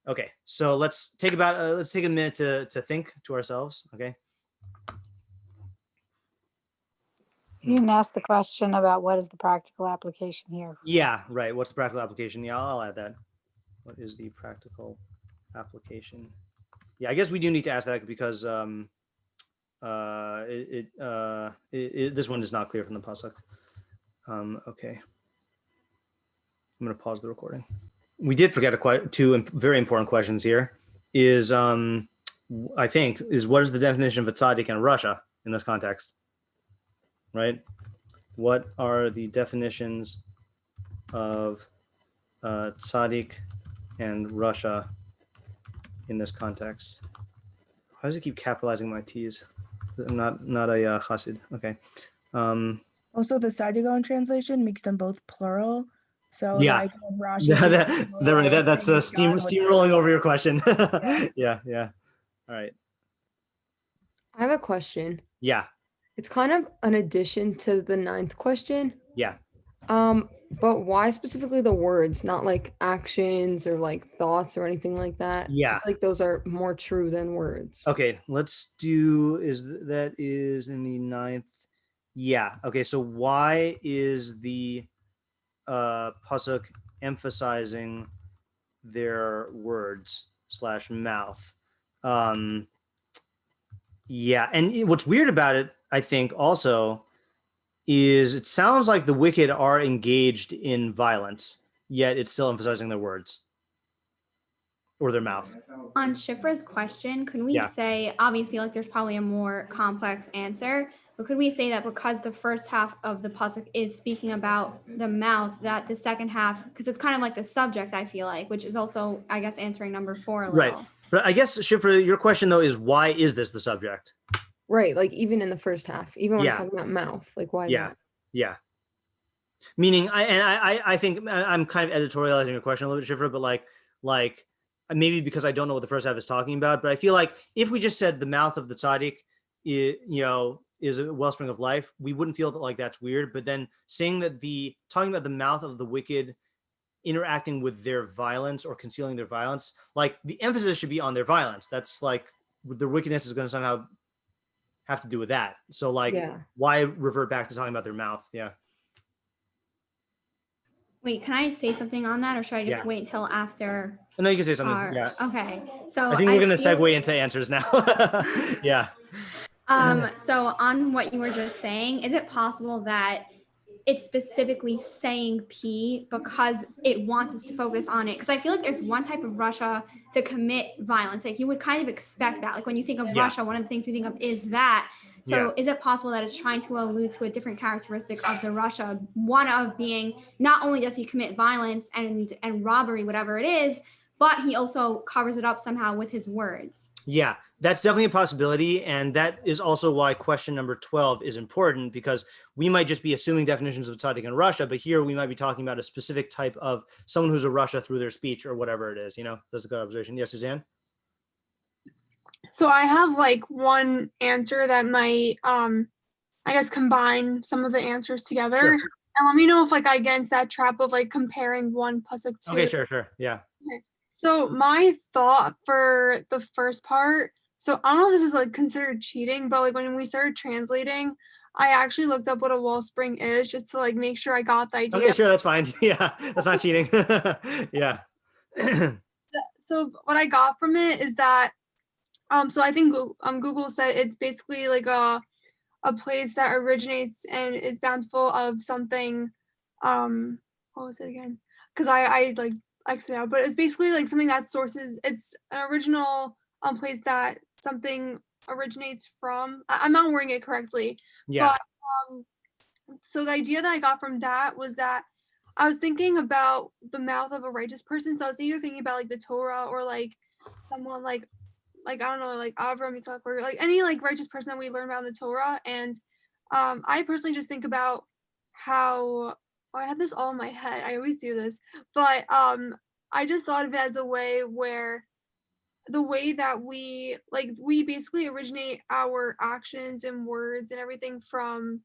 Okay, so let's take a minute to think to ourselves. Okay. You can ask the question about what is the practical application here. Yeah, right. What's the practical application? Yeah, I'll add that. What is the practical application? Yeah, I guess we do need to ask that because this one is not clear from the pasuk. Okay. I'm going to pause the recording. We did forget two very important questions here. Is I think what is the definition of a tzaddik and Russia in this context? Right? What are the definitions of tzaddik and Russia in this context? Why does it keep capitalizing my T's? I'm not a chassid. Okay. Also, the Sadigon translation makes them both plural. So yeah, like Rashi, that's steamrolling over your question. Yeah. All right. I have a question. Yeah. It's kind of an addition to the 9th question. Yeah. But why specifically the words, not like actions or like thoughts or anything like that? Yeah. I feel like those are more true than words. Okay, let's do, that is in the 9th. Yeah. Okay, so why is the pasuk emphasizing their words / mouth? Yeah, and what's weird about it, I think, also, is it sounds like the wicked are engaged in violence, yet it's still emphasizing their words or their mouth. On Shifra's question, could we say, obviously, like there's probably a more complex answer, but could we say that because the first half of the pasuk is speaking about the mouth, that the second half, because it's kind of like the subject, I feel like, which is also, I guess, answering number 4 a little. Right. But I guess, Shifra, your question, though, is why is this the subject? Right, like even in the first half, even when it's talking about mouth, like why that? Yeah. Meaning, I think I'm kind of editorializing your question a little bit, Shifra, but like maybe because I don't know what the first half is talking about, but I feel like if we just said the mouth of the tzaddik, is a wellspring of life, we wouldn't feel like that's weird. But then saying that talking about the mouth of the wicked interacting with their violence or concealing their violence, like the emphasis should be on their violence. That's like their wickedness is going to somehow have to do with that. So why revert back to talking about their mouth? Yeah. Wait, can I say something on that, or should I just wait until after? No, you can say something. Yeah. Okay. So I think we're going to segue into answers now. Yeah. So on what you were just saying, is it possible that it's specifically saying P because it wants us to focus on it? Because I feel like there's one type of Russia to commit violence. Like you would kind of expect that. Like when you think of Russia, one of the things you think of is that. So is it possible that it's trying to allude to a different characteristic of the Russia? One of being, not only does he commit violence and robbery, whatever it is, but he also covers it up somehow with his words. Yeah, that's definitely a possibility. And that is also why question number 12 is important, because we might just be assuming definitions of tzaddik and Russia, but here we might be talking about a specific type of someone who's a Russia through their speech or whatever it is, That's a good observation. Yes, Suzanne? So I have like one answer that might, I guess, combine some of the answers together. Sure. And let me know if I get into that trap of comparing one pasuk to. Okay, sure. Yeah. Okay. So my thought for the first part, so I don't know if this is considered cheating, but when we started translating, I actually looked up what a wellspring is just to make sure I got the idea. Okay, sure, that's fine. Yeah, that's not cheating. Yeah. So what I got from it is that, so I think Google said it's basically a place that originates and is bountiful of something. What was it again? Because I X it out, but it's basically something that sources. It's an original place that something originates from. I'm not wording it correctly. Yeah. But so the idea that I got from that was that I was thinking about the mouth of a righteous person. So I was either thinking about the Torah or someone I don't know, Avram, Yitzchak, or any righteous person that we learn about in the Torah. And I personally just think about how I had this all in my head. I always do this, but I just thought of it as a way where the way that we basically originate our actions and words and everything from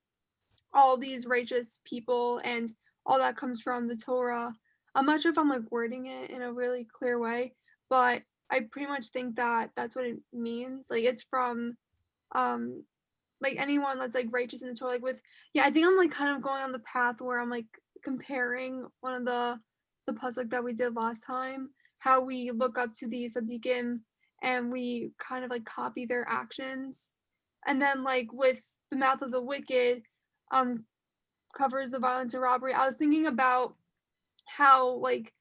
all these righteous people, and all that comes from the Torah. I'm not sure if I'm like wording it in a really clear way, but I pretty much think that that's what it means. Like it's from like anyone that's like righteous in the Torah, like with I think I'm like kind of going on the path where I'm like comparing one of the pasuk that we did last time, how we look up to the tzaddikim and we kind of like copy their actions, and then like with the mouth of the wicked covers the violence and robbery. I was thinking about how like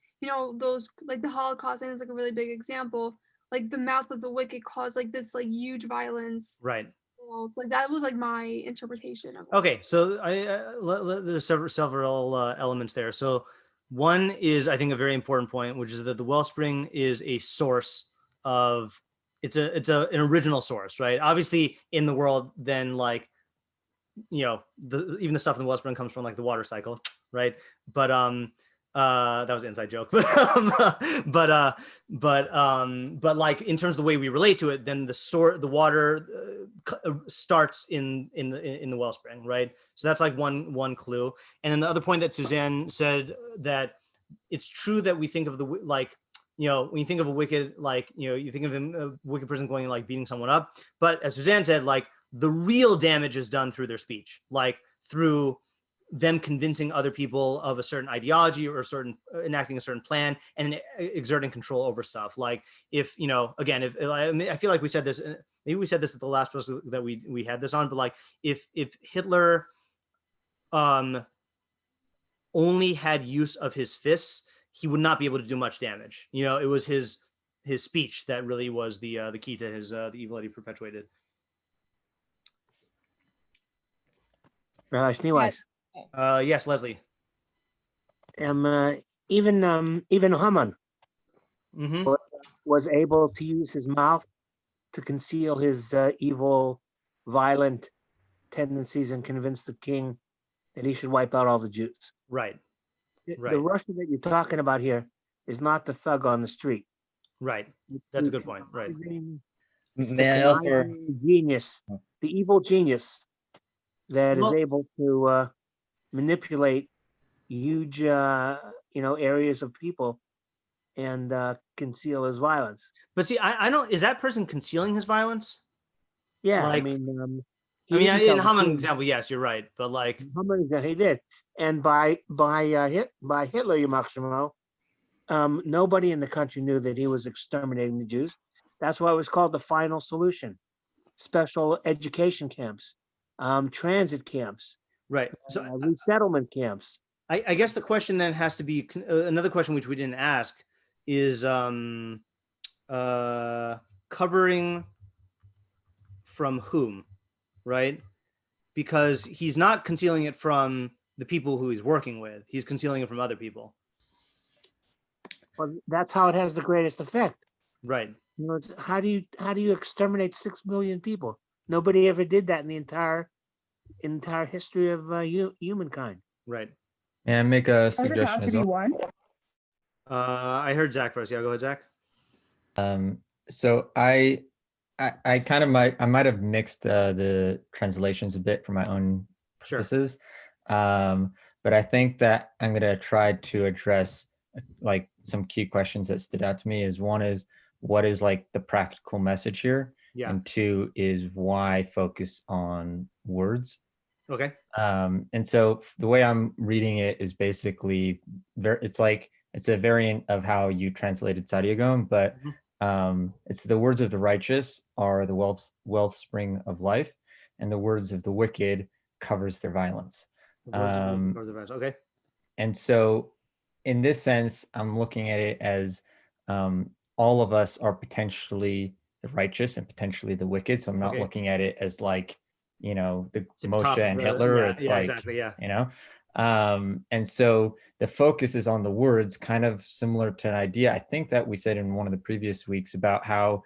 those like the Holocaust, and it's like a really big example, like the mouth of the wicked caused like this like huge violence. Right. So like that was like my interpretation of it. Okay, so there's several elements there. So one is, I think, a very important point, which is that the wellspring is a source of it's an original source, right? Obviously, in the world, then like even the stuff in the wellspring comes from like the water cycle, right? But that was an inside joke. But like in terms of the way we relate to it, then the water starts in the wellspring, right? So that's like one clue. And then the other point that Suzanne said, that it's true that we think of the when you think of a wicked, like you think of a wicked person going and like beating someone up, but as Suzanne said, like the real damage is done through their speech, like through them convincing other people of a certain ideology or enacting a certain plan and exerting control over stuff. Like if, again, I feel like we said this, maybe we said this at the last post that we had this on, but like if Hitler only had use of his fists, he would not be able to do much damage. It was his speech that really was the key to his the evil that he perpetuated. Schneeweiss. Yes, Leslie. Even Haman was able to use his mouth to conceal his evil, violent tendencies and convince the king that he should wipe out all the Jews. Right. The Russian that you're talking about here is not the thug on the street. Right. That's a good point. Right. Genius, the evil genius that is able to manipulate huge, areas of people and conceal his violence. But see, I don't. Is that person concealing his violence? Yeah, like, in Haman example, yes, you're right. But like Haman, he did, and by Hitler, Yamach nobody in the country knew that he was exterminating the Jews. That's why it was called the final solution. Special education camps, transit camps, right? So resettlement camps. I guess the question then has to be another question which we didn't ask is covering from whom, right? Because he's not concealing it from the people who he's working with. He's concealing it from other people. Well, that's how it has the greatest effect. Right. How do you exterminate 6 million people? Nobody ever did that in the entire history of humankind. Right. And make a suggestion as well. I heard Zach first. Yeah, go ahead, Zach. So I kind of might have mixed the translations a bit for my own purposes. But I think that I'm going to try to address like some key questions that stood out to me. One is what is like the practical message here? Yeah. And two is why focus on words? Okay. And so the way I'm reading it is basically it's a variant of how you translated Sadiagom, but it's the words of the righteous are the wellspring of life, and the words of the wicked covers their violence. Okay. And so in this sense, I'm looking at it as all of us are potentially the righteous and potentially the wicked. So I'm not looking at it as like, the Moshe and Hitler. It's like, exactly, and so the focus is on the words, kind of similar to an idea I think that we said in one of the previous weeks about how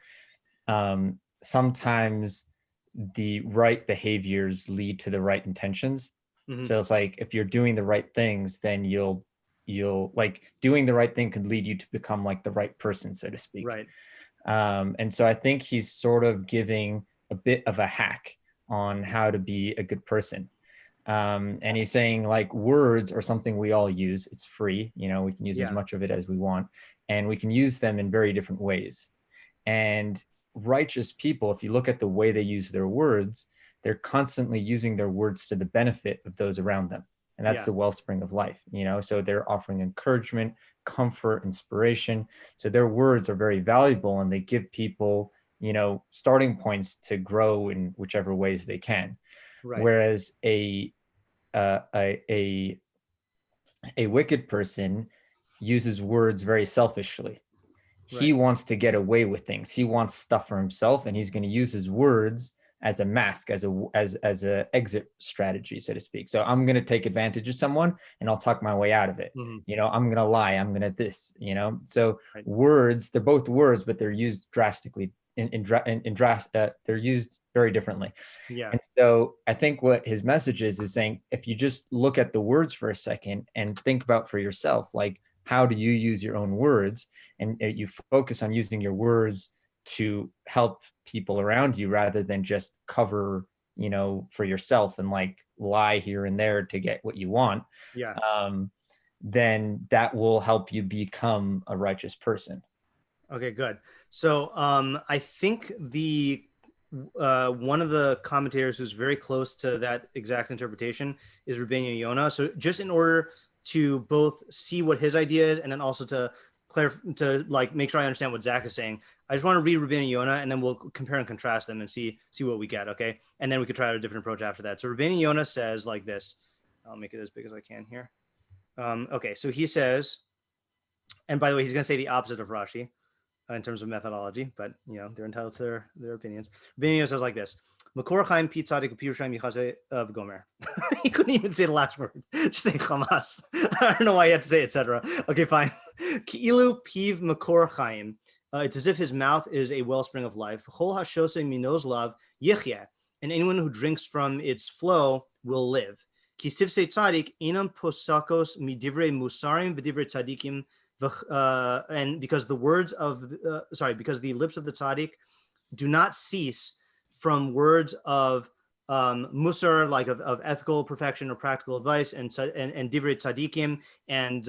sometimes the right behaviors lead to the right intentions. So it's like if you're doing the right things, then you'll like doing the right thing could lead you to become like the right person, so to speak. Right. And so I think he's sort of giving a bit of a hack on how to be a good person. And he's saying like words are something we all use. It's free, you know, we can use as much of it as we want, and we can use them in very different ways. And righteous people, if you look at the way they use their words, they're constantly using their words to the benefit of those around them. And that's the wellspring of life, you know, so they're offering encouragement, comfort, inspiration. So their words are very valuable, and they give people, you know, starting points to grow in whichever ways they can. Right. Whereas a wicked person uses words very selfishly. He wants to get away with things. He wants stuff for himself, and he's going to use his words as a mask, as a exit strategy, so to speak. So I'm going to take advantage of someone, and I'll talk my way out of it. You know, I'm going to lie. I'm going to this. You know, so words, they're both words, but they're used drastically. They're used very differently. Yeah. And so I think what his message is saying, if you just look at the words for a second and think about for yourself, like, how do you use your own words? And you focus on using your words to help people around you rather than just cover, you know, for yourself and like lie here and there to get what you want. Yeah. Then that will help you become a righteous person. Okay, good. So I think the one of the commentators who's very close to that exact interpretation is Rבינו Yona. So just in order to both see what his idea is and then also to like make sure I understand what Zach is saying, I just want to read Rבינו Yona, and then we'll compare and contrast them and see what we get. Okay, and then we could try out a different approach after that. So Rבינו Yona says like this. I'll make it as big as I can here. Okay, so he says, and by the way, he's going to say the opposite of Rashi in terms of methodology, but you know, they're entitled to their opinions. Rבינו says like this: Makor Chaim Pi Tzadik U'Pirushayim Yichaseh of Gomer. He couldn't even say the last word. Just say Hamas. I don't know why he had to say etc. Okay, fine. Ki'ilu Piv Makor Chaim. It's as if his mouth is a wellspring of life. Chol hashoseh minos lav yichyeh. And anyone who drinks from its flow will live. Ki sifsei tzadik inam posakos midivrei musarim v'divrei tzadikim. And because the words of because the lips of the tzaddik do not cease from words of musar, like of ethical perfection or practical advice, and divrei tzadikim, and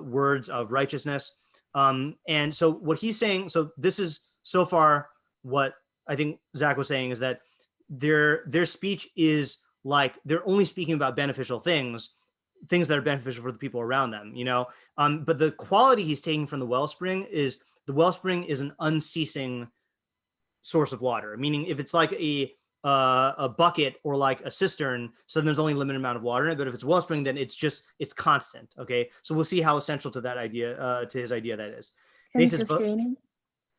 words of righteousness. And so what he's saying, so this is so far what I think Zach was saying, is that their speech is like they're only speaking about beneficial things that are beneficial for the people around them, you know. But the quality he's taking from the wellspring is an unceasing source of water. Meaning, if it's like a bucket or like a cistern, so then there's only a limited amount of water in it. But if it's wellspring, then it's constant. Okay, so we'll see how essential to that idea, to his idea, that is. And sustaining.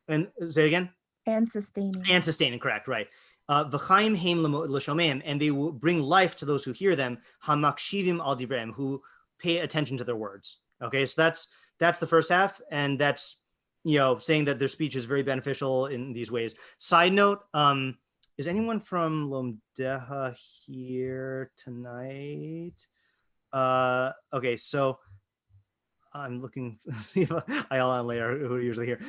And say again. And sustaining. Correct. Right. V'chaim heim l'shomeim, and they will bring life to those who hear them. Hamakshivim al divrem, who pay attention to their words. Okay, so that's the first half, and that's, you know, saying that their speech is very beneficial in these ways. Side note, is anyone from Lomdeha here tonight? Okay, so I'm looking see if I'll on later who are usually here.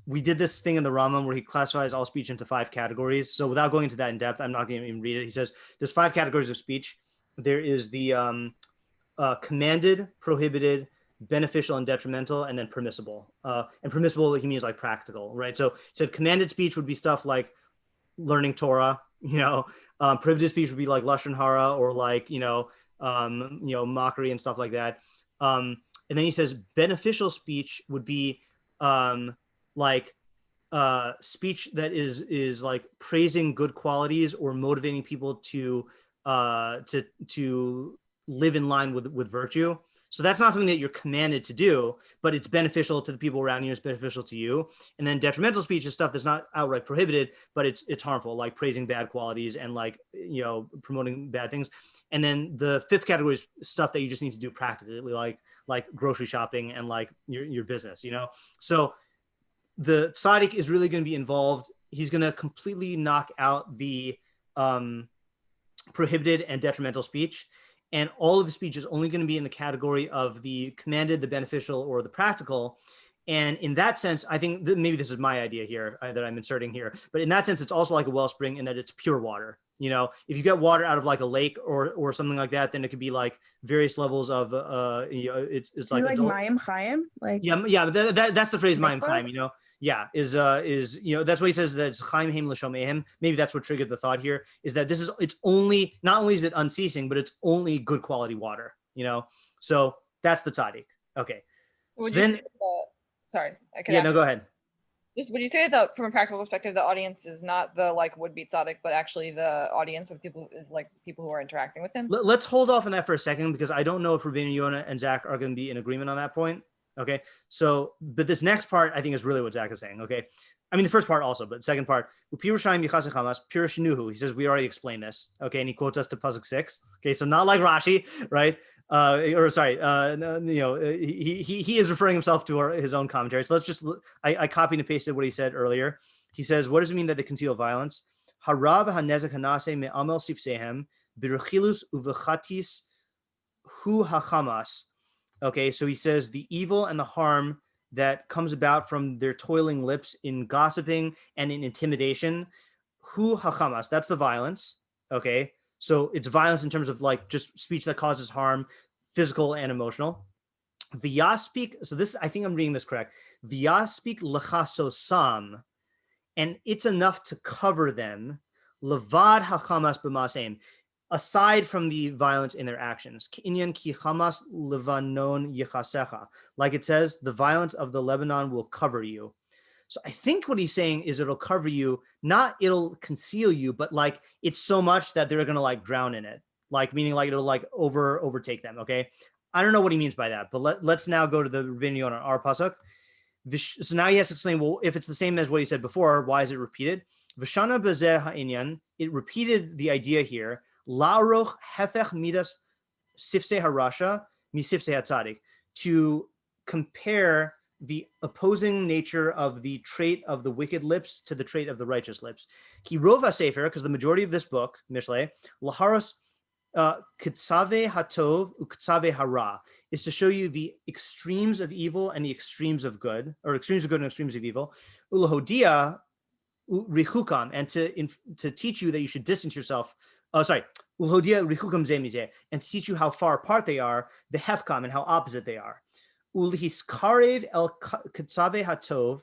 We did this thing in the Rambam where he classifies all speech into 5 categories. So without going into that in depth, I'm not going to even read it. He says there's 5 categories of speech. There is the commanded, prohibited, beneficial and detrimental, and then permissible. And permissible, he means like practical, right? So he said commanded speech would be stuff like learning Torah, you know. Prohibited speech would be like lashon hara, or like, you know, mockery and stuff like that. And then he says beneficial speech would be speech that is like praising good qualities or motivating people to live in line with virtue. So that's not something that you're commanded to do, but it's beneficial to the people around you. It's beneficial to you. And then detrimental speech is stuff that's not outright prohibited, but it's harmful, like praising bad qualities and like, you know, promoting bad things. And then the 5th category is stuff that you just need to do practically, like grocery shopping and like your business, you know. So the tzaddik is really going to be involved. He's going to completely knock out the prohibited and detrimental speech. And all of the speech is only going to be in the category of the commanded, the beneficial, or the practical. And in that sense, I think that maybe this is my idea here that I'm inserting here, but in that sense, it's also like a wellspring in that it's pure water. You know, if you get water out of like a lake or something like that, then it could be like various levels of you know, it's like Mayim Chaim, like that's the phrase Mayim Chaim. You know, is you know, that's what he says, that it's Chaim Heim L'Shomeim. Maybe that's what triggered the thought here, is that this is, it's only, not only is it unceasing, but it's only good quality water. You know, so that's the tzaddik. Okay, Would so then. Sorry, I could. Yeah, no, go ahead. Just would you say that from a practical perspective, the audience is not the like would-be tzaddik, but actually the audience of people is like people who are interacting with him? Let's hold off on that for a second, because I don't know if Rבינו, Yona, and Zach are going to be in agreement on that point. Okay, so but this next part I think is really what Zach is saying. Okay, I mean the first part also, but second part, Upirushaim Yichas Hamas Pirushnuhu. He says we already explained this. Okay, and he quotes us to pasuk 6. Okay, so not like Rashi, right? Or sorry, you know, he is referring himself to his own commentary. So let's just, I copied and pasted what he said earlier. He says, what does it mean that they conceal violence? Harav hanezek hanase me'amel sifsehem biruchilus uvechatis hu hachamas. Okay, so he says the evil and the harm that comes about from their toiling lips in gossiping and in intimidation. Hu hachamas, that's the violence. Okay. So it's violence in terms of like just speech that causes harm, physical and emotional. V'yaspik, so this, I think I'm reading this correct. V'yaspik l'chasosam, and it's enough to cover them. Levad hachamas b'maseim, aside from the violence in their actions. Inyan ki chamas levanon yichasecha, like it says, the violence of the Lebanon will cover you. So I think what he's saying is it'll cover you, not it'll conceal you, but like it's so much that they're gonna like drown in it, like meaning like it'll like overtake them. Okay, I don't know what he means by that, but let's now go to the Rבינו on our pasuk. So now he has to explain, well, if it's the same as what he said before, why is it repeated? V'shana bezeh ha'inyan, it repeated the idea here. La'aroch hefech midas sifsei harasha mi sifsei hatzadik, to compare the opposing nature of the trait of the wicked lips to the trait of the righteous lips. Ki rova sefer, because the majority of this book, Mishlei, laharos kitsave hatov uktsave hara, is to show you the extremes of evil and the extremes of good, or extremes of good and extremes of evil. Ulahodia richukam, and to teach you that you should distance yourself. Ulahodia richukam zemize, and to teach you how far apart they are, the hefkam, and how opposite they are. Ulhiskarev el katsave hatov,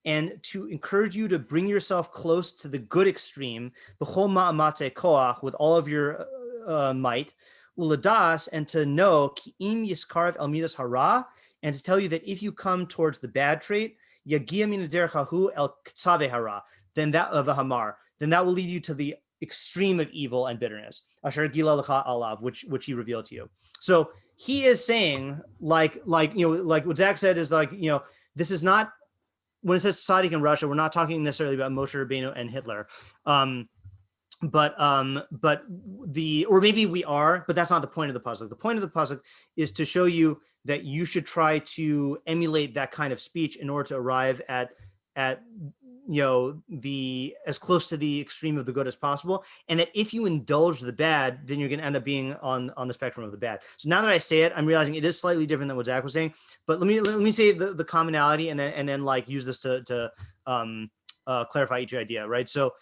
and to encourage you to bring yourself close to the good extreme, b'chol ma'amate koach, with all of your might, uladas, and to know ki im yiskarev el midas hara, and to tell you that if you come towards the bad trait, yagia min derchahu el katsave hara, then that of a hamar, then that will lead you to the extreme of evil and bitterness. Asher gila lecha alav, which he revealed to you. So he is saying, like you know, like what Zach said is like, you know, this is not, when it says tzaddik in Russia, we're not talking necessarily about Moshe Rabbeinu and Hitler, but or maybe we are, but that's not the point of the pasuk. The point of the pasuk is to show you that you should try to emulate that kind of speech in order to arrive at you know, the as close to the extreme of the good as possible, and that if you indulge the bad, then you're going to end up being on the spectrum of the bad. So now that I say it, I'm realizing it is slightly different than what Zach was saying, but let me say the commonality, and then like use this to clarify each idea, right? So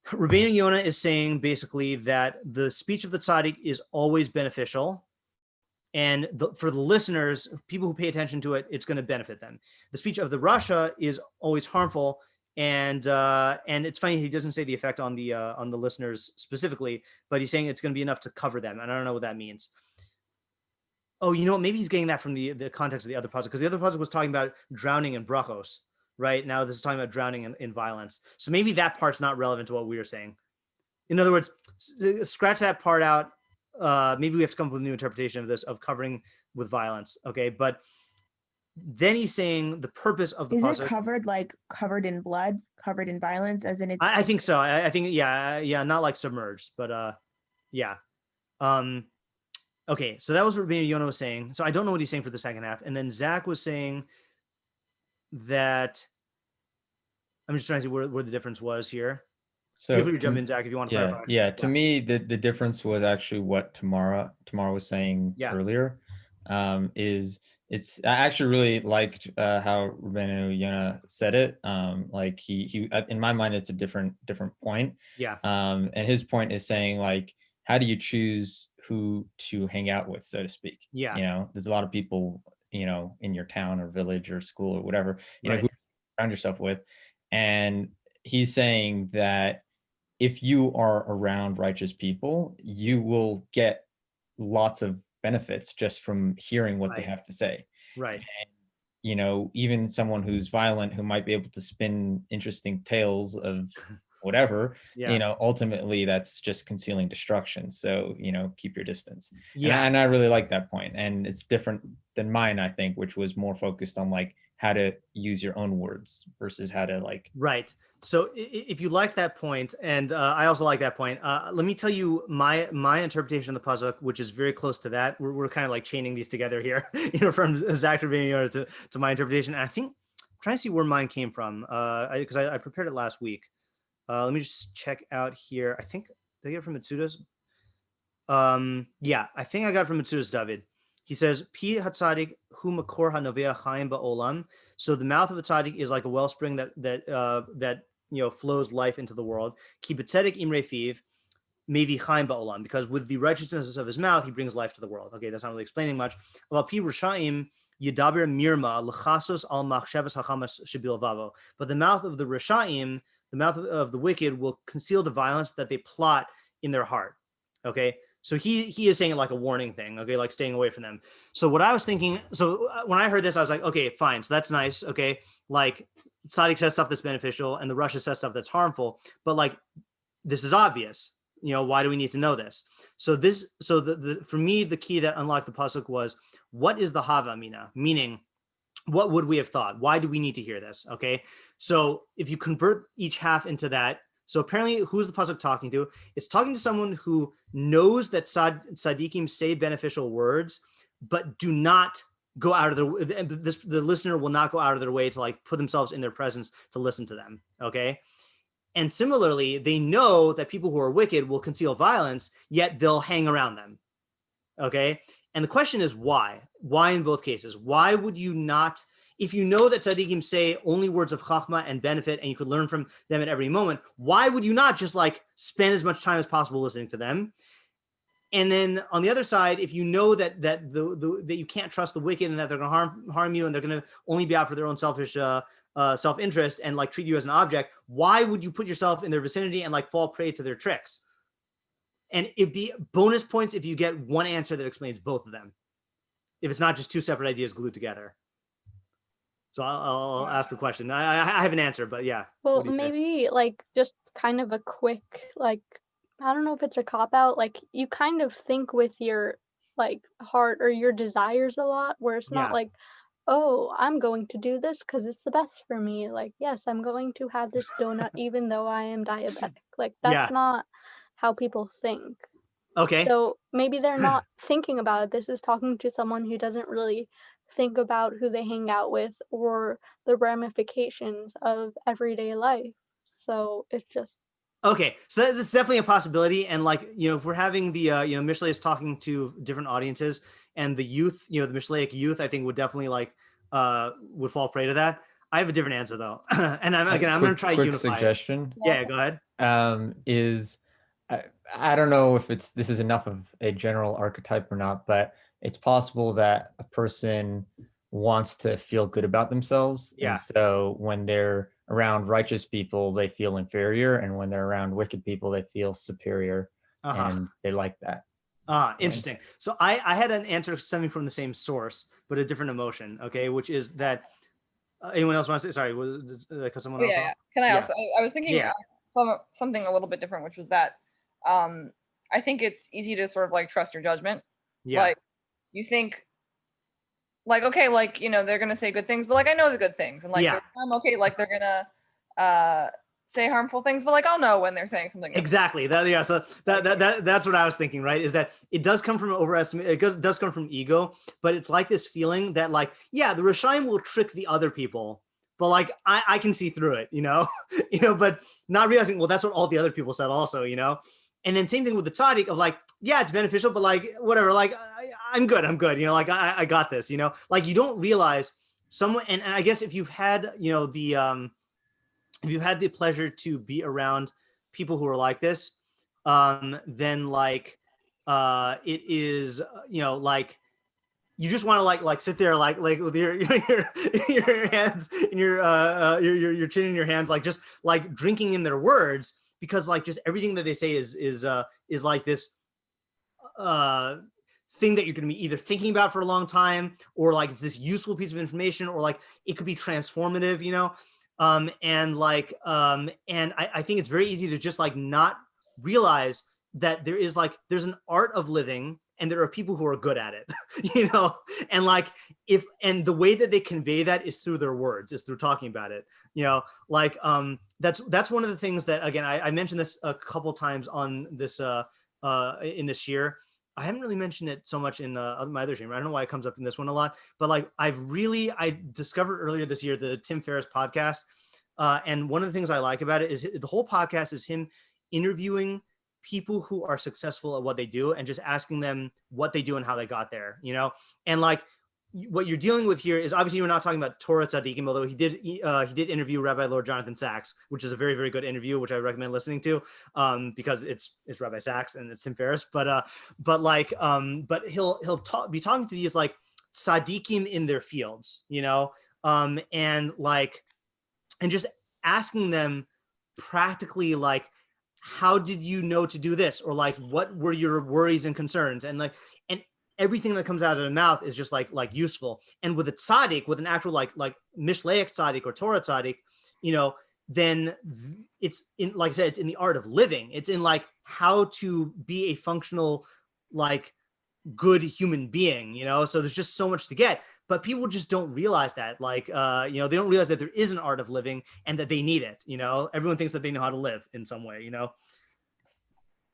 Rבינו Yona is saying basically that the speech of the tzaddik is always beneficial, and for the listeners, people who pay attention to it, it's going to benefit them. The speech of the Rasha is always harmful, and it's funny he doesn't say the effect on the listeners specifically, but he's saying it's going to be enough to cover them, and I don't know what that means. Oh, you know what? Maybe he's getting that from the context of the other pasuk, because the other pasuk was talking about drowning in brachos, right? Now this is talking about drowning in violence. So maybe that part's not relevant to what we were saying. In other words, scratch that part out. Maybe we have to come up with a new interpretation of this, of covering with violence. Okay, but then he's saying the purpose of the pasuk. Is it covered like covered in blood, covered in violence, as in it's? I think so. I think yeah, not like submerged, but yeah. Okay, so that was what Rבינו Yona was saying. So I don't know what he's saying for the second half, and then Zach was saying that. I'm just trying to see where the difference was here. So feel free to jump in, Zach, if you want to clarify. Yeah. To me, the difference was actually what Tamara was saying earlier. is I actually really liked how Rubenu Yona said it. Like he in my mind, it's a different point. Yeah. And his point is saying like, how do you choose who to hang out with, so to speak? Yeah. You know, there's a lot of people, you know, in your town or village or school or whatever, you know, who you surround yourself with. And he's saying that if you are around righteous people, you will get lots of benefits just from hearing what they have to say. Right. And, you know, even someone who's violent, who might be able to spin interesting tales of whatever, you know, ultimately that's just concealing destruction. So, you know, keep your distance. Yeah. And I really like that point. And it's different than mine, I think, which was more focused on like how to use your own words versus how to like. Right. So if you like that point, and I also like that point, let me tell you my interpretation of the pasuk, which is very close to that. We're kind of like chaining these together here, you know, from Zach Rubinu to my interpretation. And I think I'm trying to see where mine came from, because I prepared it last week. Let me just check out here. I think, did I get it from Mitsuda's? Yeah, I think I got it from Mitsuda's David. He says, Pi hatzadik hu makor hanovea chaim ba'olam. So the mouth of a tzaddik is like a wellspring that you know flows life into the world. Ki b'tzedek imre fiv mevi chaim ba'olam, because with the righteousness of his mouth he brings life to the world. Okay, that's not really explaining much. About pi rishaim yidaber mirma l'chasos al machshavas hachamas shabil vavo. But the mouth of the rishaim, the mouth of the wicked, will conceal the violence that they plot in their heart. Okay. So he is saying it like a warning thing, okay, like staying away from them. So what I was thinking, so when I heard this, I was like, okay, fine. So that's nice. Okay. Like tzaddik says stuff that's beneficial and the Russia says stuff that's harmful, but like, this is obvious. You know, why do we need to know this? So for me, the key that unlocked the pasuk was, what is the hava mina? Meaning, what would we have thought? Why do we need to hear this? Okay. So if you convert each half into that, so apparently, who's the pasuk talking to? It's talking to someone who knows that tzaddikim say beneficial words, but do not go out of their. The listener will not go out of their way to like put themselves in their presence to listen to them. Okay, and similarly, they know that people who are wicked will conceal violence, yet they'll hang around them. Okay, and the question is why? Why in both cases? Why would you not? If you know that tzaddikim say only words of chachma and benefit, and you could learn from them at every moment, why would you not just like spend as much time as possible listening to them? And then on the other side, if you know that that you can't trust the wicked and that they're going to harm you and they're going to only be out for their own selfish self-interest and like treat you as an object, why would you put yourself in their vicinity and like fall prey to their tricks? And it'd be bonus points if you get one answer that explains both of them, if it's not just two separate ideas glued together. So I'll ask the question. I have an answer, but yeah. Well, maybe like just kind of a quick, like, I don't know if it's a cop out. Like you kind of think with your like heart or your desires a lot, where it's not like, oh, I'm going to do this because it's the best for me. Like, yes, I'm going to have this donut even though I am diabetic. Like that's not how people think. Okay. So maybe they're not thinking about it. This is talking to someone who doesn't really think about who they hang out with or the ramifications of everyday life. So it's just okay. So that's definitely a possibility. And like, you know, if we're having the you know, Mishlei is talking to different audiences, and the youth, you know, the Mishlaic youth, I think would definitely like would fall prey to that. I have a different answer though, and I'm going to try quick unify. Suggestion. Yeah, go ahead. Is I don't know if this is enough of a general archetype or not, but it's possible that a person wants to feel good about themselves. Yeah. And so when they're around righteous people, they feel inferior. And when they're around wicked people, they feel superior. And they like that. Interesting. So I had an answer stemming from the same source, but a different emotion. Okay. Which is that anyone else want to say, sorry, because someone else. Yeah. Can I also, I was thinking something a little bit different, which was that I think it's easy to sort of like trust your judgment. Yeah. Like you think like, okay, like, you know, they're going to say good things, but like, I know the good things and like, I'm okay. Like they're going to say harmful things, but like, I'll know when they're saying something. Exactly. So that's what I was thinking, right? Is that it does come from overestimate. It does come from ego, but it's like this feeling that like, yeah, the Rishaim will trick the other people, but like, I can see through it, you know, but not realizing, well, that's what all the other people said also, you know? And then same thing with the tzaddik of like, yeah, it's beneficial, but like, whatever, like, I'm good, you know, like, I got this, you know, like you don't realize someone, and I guess if you've had, you know, if you've had the pleasure to be around people who are like this, then like, it is, you know, like, you just want to like sit there like with your hands in your chin in your hands, like just like drinking in their words, because like just everything that they say is like this thing that you're going to be either thinking about for a long time, or like it's this useful piece of information, or like it could be transformative, you know. And I think it's very easy to just like not realize that there's an art of living, and there are people who are good at it, you know, and like and the way that they convey that is through their words, is through talking about it, you know, like that's one of the things that, again, I mentioned this a couple times on this in this shiur. I haven't really mentioned it so much in my other shiur. I don't know why it comes up in this one a lot, but like I discovered earlier this year the Tim Ferriss podcast, and one of the things I like about it is the whole podcast is him interviewing people who are successful at what they do and just asking them what they do and how they got there, you know. And like what you're dealing with here is, obviously we're not talking about Torah tzaddikim, although he did interview Rabbi Lord Jonathan Sachs, which is a very, very good interview, which I recommend listening to, because it's Rabbi Sachs and it's Tim Ferriss, but he'll be talking to these like tzaddikim in their fields, you know, and just asking them practically, like, how did you know to do this? Or like, what were your worries and concerns? And like, and everything that comes out of the mouth is just like useful. And with a tzaddik, with an actual like Mishlaic tzaddik or Torah tzaddik, you know, then it's in, like I said, it's in the art of living. It's in like how to be a functional, like good human being, you know? So there's just so much to get, but people just don't realize that, like, you know, they don't realize that there is an art of living and that they need it, you know? Everyone thinks that they know how to live in some way, you know?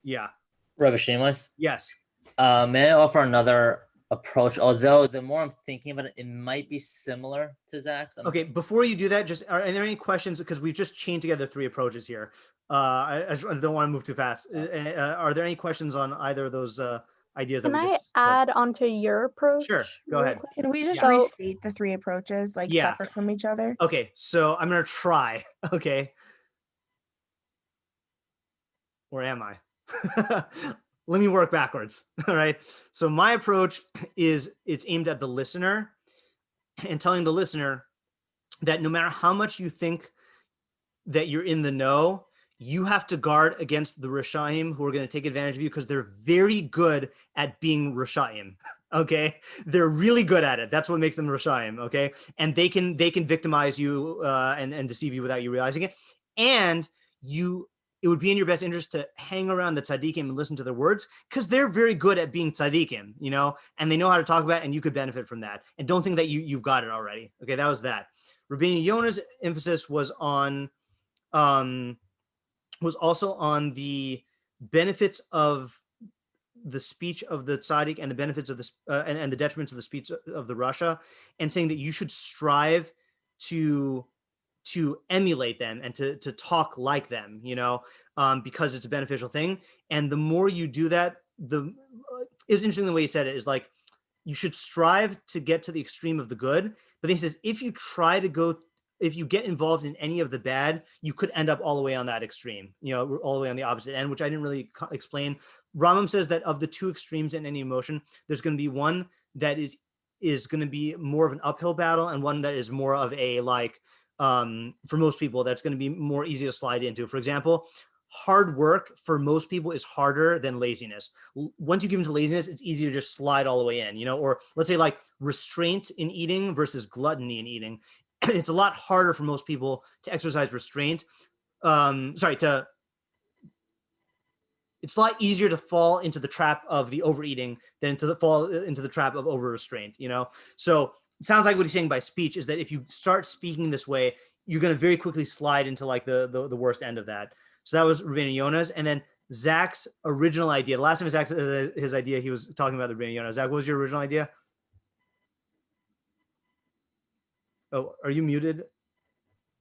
Yeah. Rabbi Shameless? Yes. May I offer another approach? Although the more I'm thinking about it, it might be similar to Zach's. Okay, before you do that, just are there any questions? Because we've just chained together 3 approaches here. I don't want to move too fast. Are there any questions on either of those ideas? Can I add onto your approach? Sure, go ahead. Can we just So- restate the 3 approaches, like Yeah. separate from each other? Okay, so I'm gonna try. Okay. Where am I? Let me work backwards. All right. So my approach is it's aimed at the listener and telling the listener that no matter how much you think that you're in the know, you have to guard against the Rishaim who are going to take advantage of you, because they're very good at being Rishaim. Okay. They're really good at it. That's what makes them Rishaim. Okay. And they can victimize you and deceive you without you realizing it. And it would be in your best interest to hang around the tzaddikim and listen to their words, because they're very good at being tzaddikim, you know, and they know how to talk about it, and you could benefit from that. And don't think that you've got it already. Okay, that was that. Rביnu Yona's emphasis was on, was also on the benefits of the speech of the tzaddik and the benefits of this and the detriments of the speech of the Rasha, and saying that you should strive to emulate them and to talk like them, you know, because it's a beneficial thing. And the more you do that, it's interesting the way he said it is like, you should strive to get to the extreme of the good. But he says, if you get involved in any of the bad, you could end up all the way on that extreme, you know, all the way on the opposite end, which I didn't really explain. Rambam says that of the 2 extremes in any emotion, there's going to be one that is going to be more of an uphill battle, and one that is more of a, like, for most people, that's going to be more easy to slide into. For example, hard work for most people is harder than laziness. Once you give into laziness, it's easy to just slide all the way in, you know, or let's say like restraint in eating versus gluttony in eating. It's a lot harder for most people to exercise restraint. It's a lot easier to fall into the trap of the overeating than to fall into the trap of over restraint, you know? So it sounds like what he's saying by speech is that if you start speaking this way, you're going to very quickly slide into like the worst end of that. So that was Rביnu Yona's. And then Zach's original idea. The last time Zach said his idea, he was talking about the Rביnu Yona. Zach, what was your original idea? Oh, are you muted?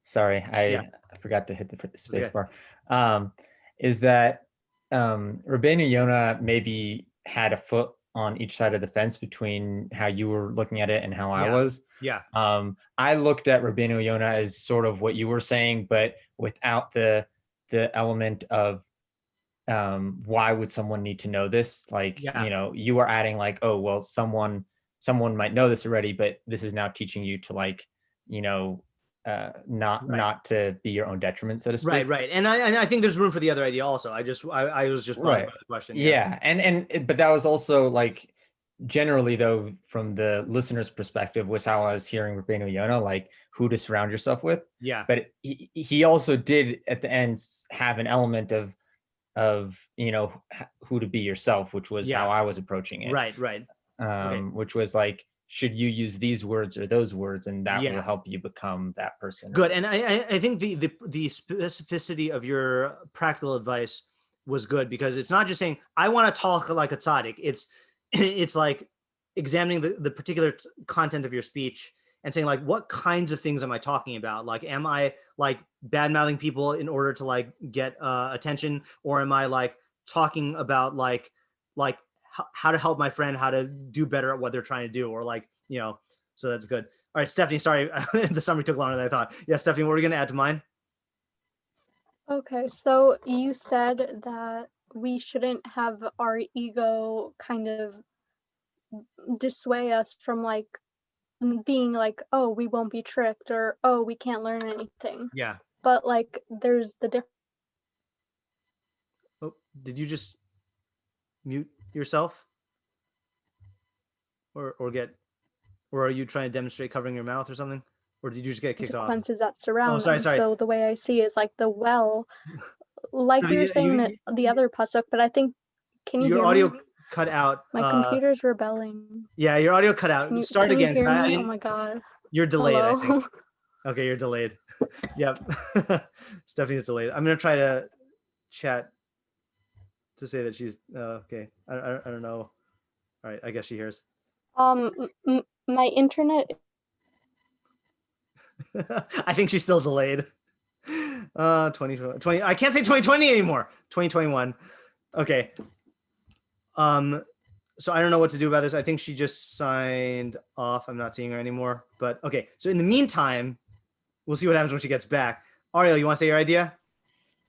Sorry, I forgot to hit the space bar. Is that Rבינו Yona maybe had a foot on each side of the fence between how you were looking at it and how I was. Yeah. I looked at Rבינו Yona as sort of what you were saying, but without the element of why would someone need to know this? Like, you know, you are adding like, oh, well, someone might know this already, but this is now teaching you to like, you know, not to be your own detriment, so to speak. Right. And I think there's room for the other idea also. I was just brought up by the question. Yeah. But that was also like, generally though, from the listener's perspective, was how I was hearing Rבינו Yona, like who to surround yourself with. Yeah. But he also did at the end have an element of you know, who to be yourself, which was how I was approaching it. Right. Which was like, should you use these words or those words, and that will help you become that person. Good. And I think the specificity of your practical advice was good, because it's not just saying I want to talk like a tzaddik. It's like examining the particular content of your speech and saying like, what kinds of things am I talking about? Like, am I like bad mouthing people in order to like get attention, or am I like talking about like how to help my friend, how to do better at what they're trying to do, or like, you know, so that's good. All right, Stephanie, sorry, the summary took longer than I thought. Yeah, Stephanie, what were you going to add to mine? Okay, so you said that we shouldn't have our ego kind of dissuade us from like being like, oh, we won't be tricked, or oh, we can't learn anything. Yeah. But like, there's the difference. Oh, did you just mute yourself? Or are you trying to demonstrate covering your mouth or something? Or did you just get kicked off? Consequences that surround sorry. them. So the way I see it is like the well, like we were saying the other pasuk, but I think, can you your hear audio me? cut out? My computer's rebelling. Yeah, your audio cut out. Start can again. You hear me? Oh my god. You're delayed. Hello? I think. Okay, you're delayed. Yep. Stephanie's delayed. I'm gonna try to chat to say that she's okay. I don't know. All right, I guess she hears. My internet. I think she's still delayed. 2020. I can't say 2020 anymore. 2021. Okay. So I don't know what to do about this. I think she just signed off. I'm not seeing her anymore. But okay. So in the meantime, we'll see what happens when she gets back. Ariel, you want to say your idea?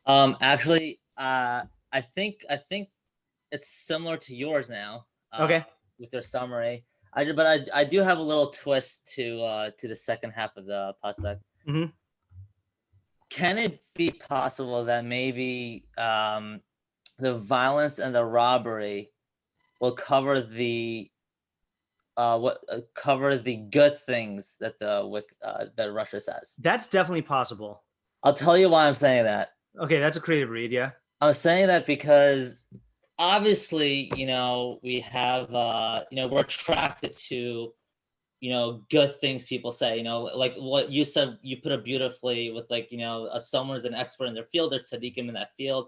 Actually, I think it's similar to yours now. Okay. With their summary, but I do have a little twist to the second half of the pasuk. Mm-hmm. Can it be possible that maybe the violence and the robbery will cover the good things that that Russia says? That's definitely possible. I'll tell you why I'm saying that. Okay, that's a creative read. Yeah. I'm saying that because obviously, you know, we have, you know, we're attracted to, you know, good things people say, you know, like what you said, you put it beautifully with like, you know, someone is an expert in their field, they're tzaddikim in that field,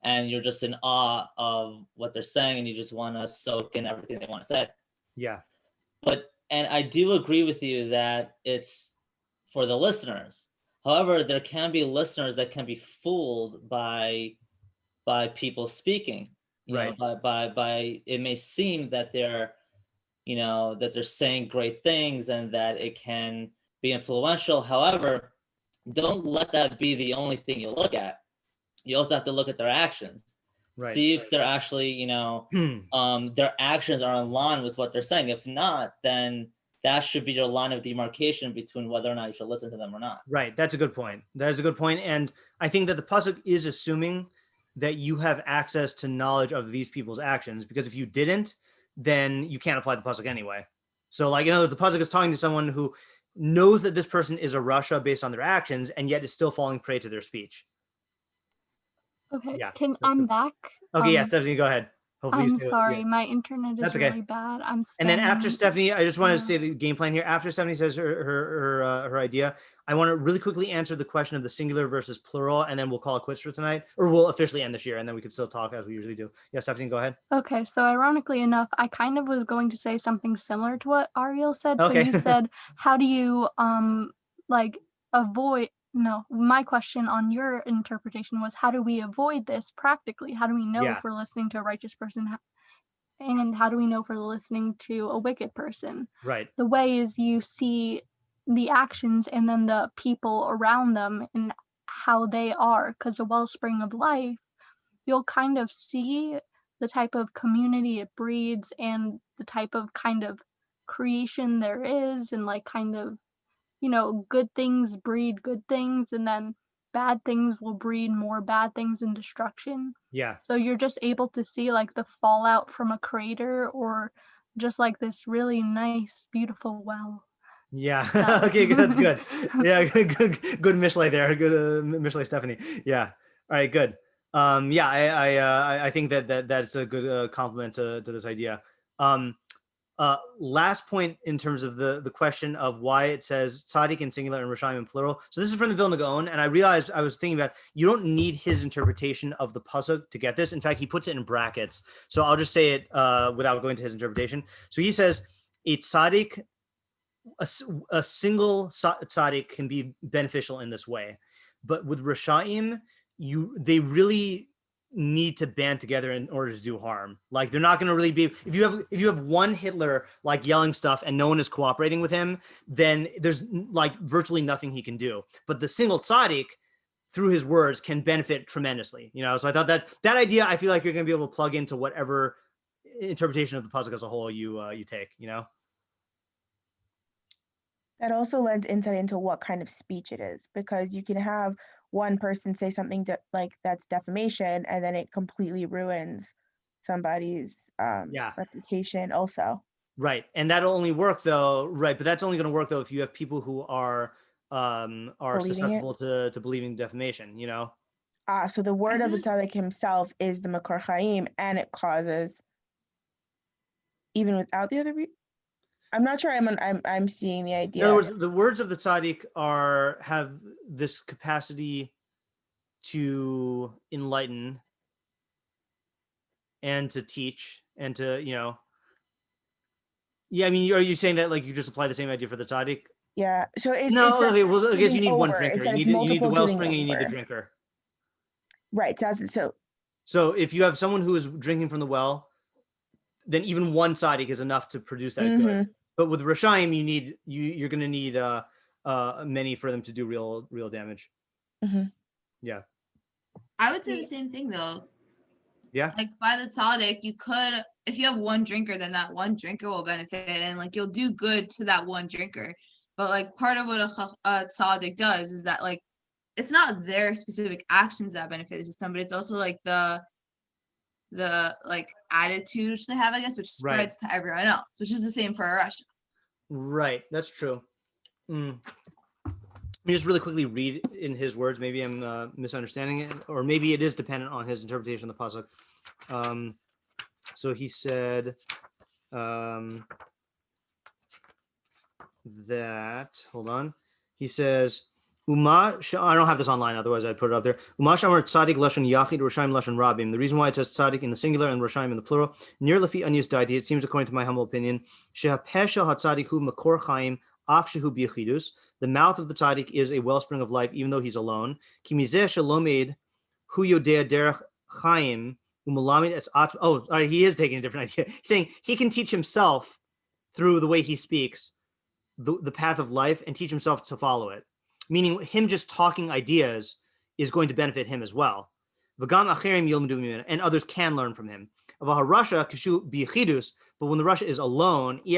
and you're just in awe of what they're saying, and you just want to soak in everything they want to say. Yeah. And I do agree with you that it's for the listeners. However, there can be listeners that can be fooled by people speaking. You right. know, by it may seem that they're, you know, that they're saying great things and that it can be influential. However, don't let that be the only thing you look at. You also have to look at their actions. Right. See if they're actually, you know, their actions are in line with what they're saying. If not, then that should be your line of demarcation between whether or not you should listen to them or not. Right. That's a good point. That is a good point. And I think that the pasuk is assuming that you have access to knowledge of these people's actions, because if you didn't, then you can't apply the pasuk anyway. So like, in other words, the pasuk is talking to someone who knows that this person is a Russia based on their actions, and yet is still falling prey to their speech. Okay. Yeah. I'm back. Okay. Yeah. Stephanie, go ahead. Hopefully I'm sorry. My internet is okay. really bad. I'm and then after Stephanie, I just wanted to say the game plan here. After Stephanie says her idea, I want to really quickly answer the question of the singular versus plural, and then we'll call it quits for tonight, or we'll officially end this year, and then we can still talk as we usually do. Yeah, Stephanie, go ahead. Okay, so ironically enough, I kind of was going to say something similar to what Ariel said. Okay. So you said, how do you like avoid No, my question on your interpretation was, how do we avoid this practically? How do we know if we're listening to a righteous person? And how do we know if we're listening to a wicked person? Right. The way is you see the actions and then the people around them and how they are, because the wellspring of life, you'll kind of see the type of community it breeds and the type of kind of creation there is, and like kind of, good things breed good things, and then bad things will breed more bad things and destruction. Yeah. So you're just able to see like the fallout from a crater, or just like this really nice, beautiful well. Yeah. Okay, that's good. Yeah, good Mishlei there. Good Mishlei, Stephanie. Yeah. All right, good. Yeah, I think that's a good compliment to this idea. Last point in terms of the question of why it says tzaddik in singular and Rishayim in plural. So this is from the Vilna Gaon, and I realized I was thinking about, you don't need his interpretation of the pasuk to get this. In fact, he puts it in brackets. So I'll just say it without going to his interpretation. So he says a tzaddik, a single tzaddik can be beneficial in this way, but with Rishayim, they really need to band together in order to do harm. Like, they're not going to really be, if you have one Hitler like yelling stuff and no one is cooperating with him, then there's like virtually nothing he can do. But the single tzaddik, through his words, can benefit tremendously. So I thought that idea, I feel like you're going to be able to plug into whatever interpretation of the pasuk as a whole you take. That also lends insight into what kind of speech it is, because you can have one person say something that's defamation, and then it completely ruins somebody's reputation also. Right. And that'll only work though. Right. But that's only going to work though if you have people who are susceptible to believing defamation, So the word of the tzaddik himself is the makor chaim, and it causes, even without the other I'm not sure I'm seeing the idea. In other words, the words of the tzaddik have this capacity to enlighten and to teach and to, yeah, I mean, are you saying that like you just apply the same idea for the tzaddik? Yeah. So it's okay. Well, I guess you need one drinker. You need the multiple wellspring giving and you need the over. drinker. Right. So if you have someone who is drinking from the well, then even one tzaddik is enough to produce that good. But with Rishayim, you're going to need many for them to do real damage. Yeah. I would say the same thing though. Yeah. Like by the tzaddik, you could, if you have one drinker, then that one drinker will benefit, and like you'll do good to that one drinker. But like part of what a tzaddik does is that like it's not their specific actions that benefit the system, but it's also like the like attitude which they have, I guess, which spreads to everyone else, which is the same for Russia. Right, that's true. Let me just really quickly read in his words. Maybe I'm misunderstanding it, or maybe it is dependent on his interpretation of the pasuk. So he said that, hold on. He says, I don't have this online, otherwise I'd put it up there. Shamar tzaddik lashon yachid, Rishayim lashon rabim. The reason why it says tzaddik in the singular and Rishayim in the plural, near lefi anyus daiti, it seems, according to my humble opinion, shehapeshel hatzaddik hu makor chaim af shehu b'yachidus. The mouth of the tzaddik is a wellspring of life, even though he's alone. Ki mizeh shalomed hu yodea derech chaim umelamed es at. Oh, all right, he is taking a different idea. He's saying he can teach himself through the way he speaks the path of life and teach himself to follow it. Meaning him just talking ideas is going to benefit him as well. And others can learn from him. But when the Russia is alone, he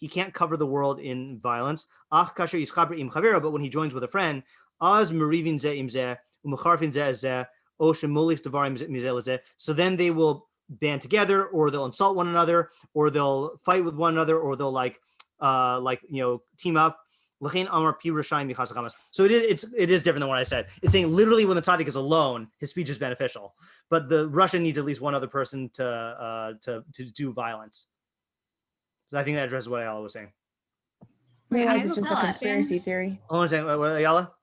can't cover the world in violence. But when he joins with a friend, so then they will band together, or they'll insult one another, or they'll fight with one another, or they'll team up. So it is different than what I said. It's saying literally when the tzaddik is alone, his speech is beneficial, but the Russian needs at least one other person to do violence. So I think that addresses what Ayala was saying. Yeah, it's just a conspiracy theory. Hold on a second, what, Ayala?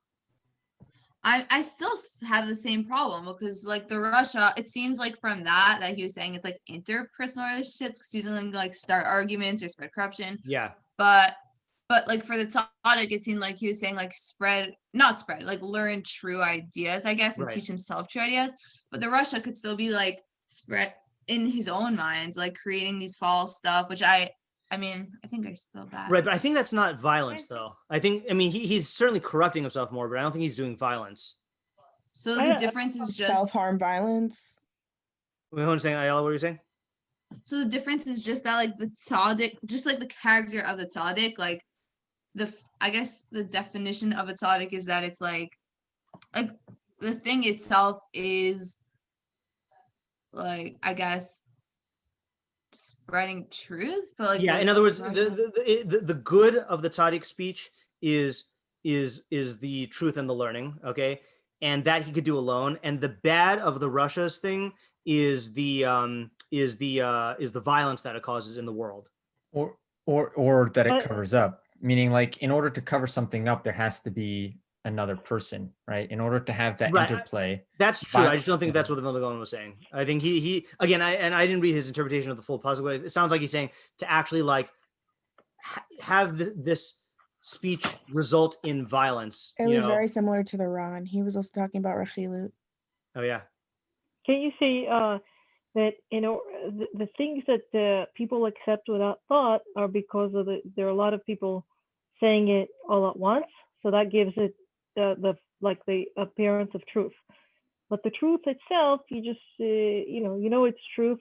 I still have the same problem, because like the Russia, it seems like from that he was saying it's like interpersonal relationships, because using like start arguments or spread corruption. Yeah. But But like for the tzaddik, it seemed like he was saying like like learn true ideas, I guess, and Right. teach himself true ideas. But the Russia could still be like spread in his own minds, like creating these false stuff, which I mean, I think I still bad. Right, but I think that's not violence, though. I mean, he's certainly corrupting himself more, but I don't think he's doing violence. So the difference is just self-harm violence. Wait, hold on a second, Ayala, what were you saying? So the difference is just that like the tzaddik, just like the character of the tzaddik, like I guess the definition of a tzaddik is that it's like the thing itself is like, I guess, spreading truth, but like Yeah, in other words, the good of the tzaddik speech is the truth and the learning, okay, and that he could do alone. And the bad of the Russia's thing is the violence that it causes in the world, or that it covers up. Meaning, like, in order to cover something up, there has to be another person, right? In order to have that interplay. That's true. I just don't think that's what the Vilna Gaon was saying. I think he again, I didn't read his interpretation of the full puzzle, but it sounds like he's saying to actually like have this speech result in violence. It was very similar to the Ron. He was also talking about Rechilut. Oh yeah. Can you say that the things that the people accept without thought are because of there are a lot of people saying it all at once, so that gives it the appearance of truth. But the truth itself, you just it's truth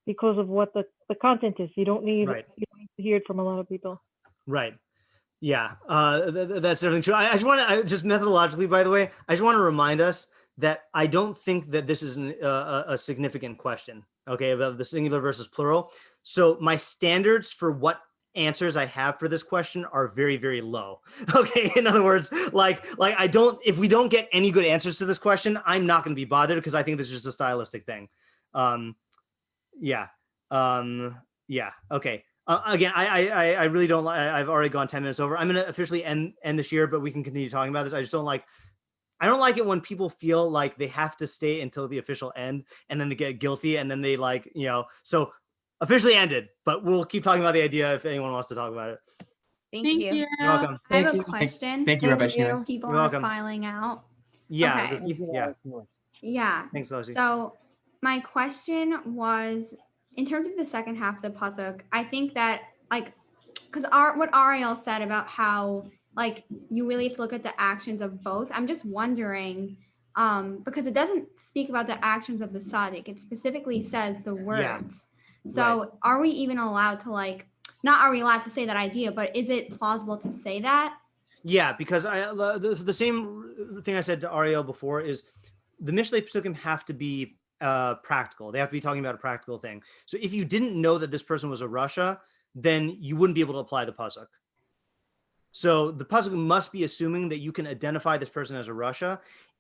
because of what the content is. You don't need, right. you don't need to hear it from a lot of people. Right. Yeah. That's definitely true. I just methodologically, by the way, I just want to remind us that I don't think that this is a significant question, okay, about the singular versus plural. So my standards for what answers I have for this question are very, very low. Okay, in other words, like if we don't get any good answers to this question, I'm not going to be bothered because I think this is just a stylistic thing. Yeah. Okay. Again, I really don't like. I've already gone 10 minutes over. I'm going to officially end this year, but we can continue talking about this. I don't like it when people feel like they have to stay until the official end and then they get guilty and then they so officially ended, but we'll keep talking about the idea if anyone wants to talk about it. Thank you. You're welcome. I have a question. Thank you, Rabbi Shmuel. People You're are welcome. filing out. Yeah. Okay. Yeah. Thanks, Leslie. So my question was, in terms of the second half of the pasuk, I think that because what Ariel said about how you really have to look at the actions of both. I'm just wondering, because it doesn't speak about the actions of the tzaddik. It specifically says the words. Yeah. So are we even allowed to not are we allowed to say that idea, but is it plausible to say that? Yeah, because the same thing I said to Ariel before is the Mishlei Psukim have to be practical. They have to be talking about a practical thing. So if you didn't know that this person was a Rasha, then you wouldn't be able to apply the pasuk. So the pasuk must be assuming that you can identify this person as a Rasha,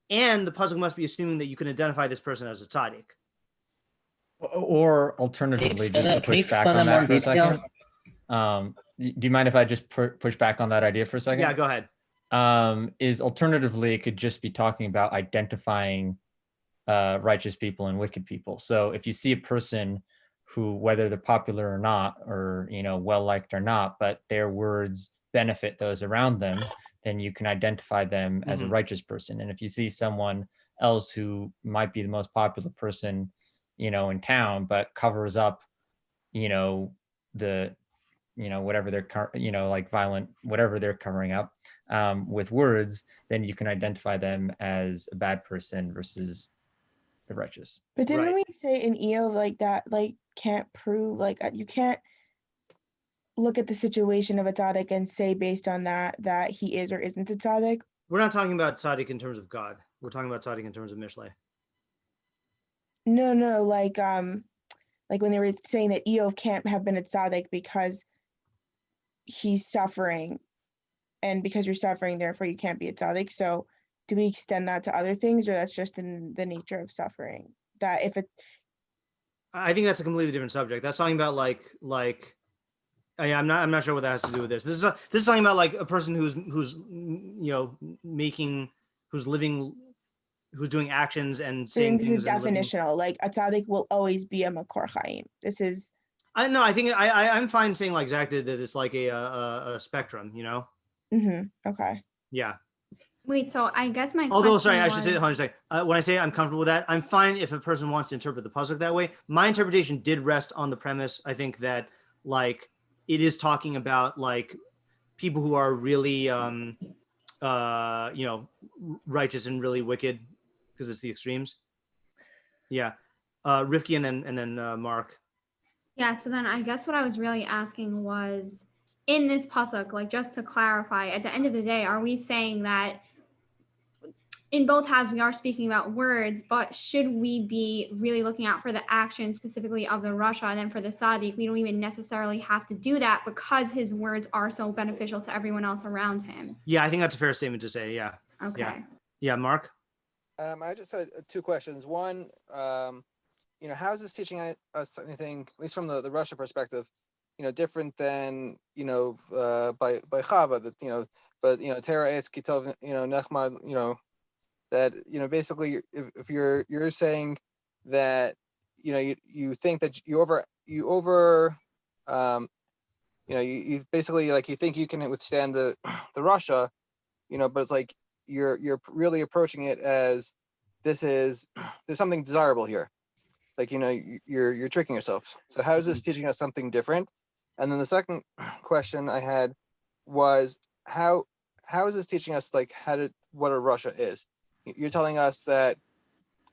and the pasuk must be assuming that you can identify this person as a tzaddik. Or alternatively, just to push back on that for a second. Do you mind if I just push back on that idea for a second? Yeah, go ahead. Is alternatively, it could just be talking about identifying righteous people and wicked people. So if you see a person who, whether they're popular or not, or well-liked or not, but their words benefit those around them, then you can identify them as a righteous person. And if you see someone else who might be the most popular person, in town, but covers up, whatever they're, violent, whatever they're covering up with words, then you can identify them as a bad person versus the righteous. But didn't we say in Eov that can't prove you can't look at the situation of a tzaddik and say based on that he is or isn't a tzaddik? We're not talking about tzaddik in terms of God. We're talking about tzaddik in terms of Mishlei. No, when they were saying that Eov can't have been a tzaddik because he's suffering, and because you're suffering, therefore you can't be a tzaddik. So do we extend that to other things, or that's just in the nature of suffering? That if it, I think that's a completely different subject. That's talking about I'm not sure what that has to do with this. This is talking about a person who's who's doing actions and saying this things. Is definitional. A tzaddik will always be a makor chaim. This is I know. I think I'm fine saying like Zach did that. It's like a spectrum, you know. Okay. Yeah. Wait, so I guess my Although, question sorry, I should say, was- hold on a second. When I say I'm comfortable with that, I'm fine if a person wants to interpret the pasuk that way. My interpretation did rest on the premise, I think, that like it is talking about like people who are really, you know, righteous and really wicked, because it's the extremes. Yeah, Rifki and then Mark. Yeah, so then I guess what I was really asking was, in this pasuk, like just to clarify, at the end of the day, are we saying that in both halves we are speaking about words, but should we be really looking out for the action specifically of the Rasha, and then for the Sadiq, we don't even necessarily have to do that because his words are so beneficial to everyone else around him? Yeah, I think that's a fair statement to say. Yeah. Okay. Yeah, Mark. I just had two questions. One, you know, how is this teaching us anything, at least from the Russia perspective, you know, different than, you know, by Chava, that, you know, but, you know, Tera Etz Kitov, you know, Nechmad, you know, that, you know, basically if you're saying that, you know, you think that you know, you basically like, you think you can withstand the Russia, you know, but it's like you're really approaching it as there's something desirable here. Like, you know, you're tricking yourself. So how is this teaching us something different? And then the second question I had was how is this teaching us like what a Russia is? You're telling us that,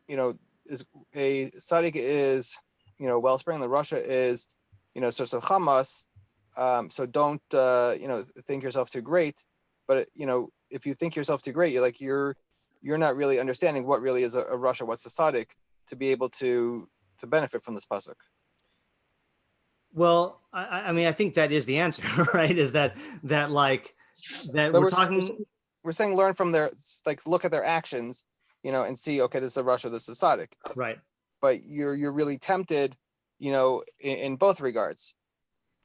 you know, is a tzaddik is, you know, wellspring. The Russia is, you know, source of Hamas. So don't you know, think yourself too great. But you know, if you think yourself too great, you're not really understanding what really is a Russia. What's a tzaddik to be able to benefit from this pasuk? Well, I mean, I think that is the answer, right? Is that like that But we're talking. We're saying learn from their, like, look at their actions, you know, and see, okay, this is a Russia, this is a tzaddik. Right. But you're really tempted, you know, in both regards,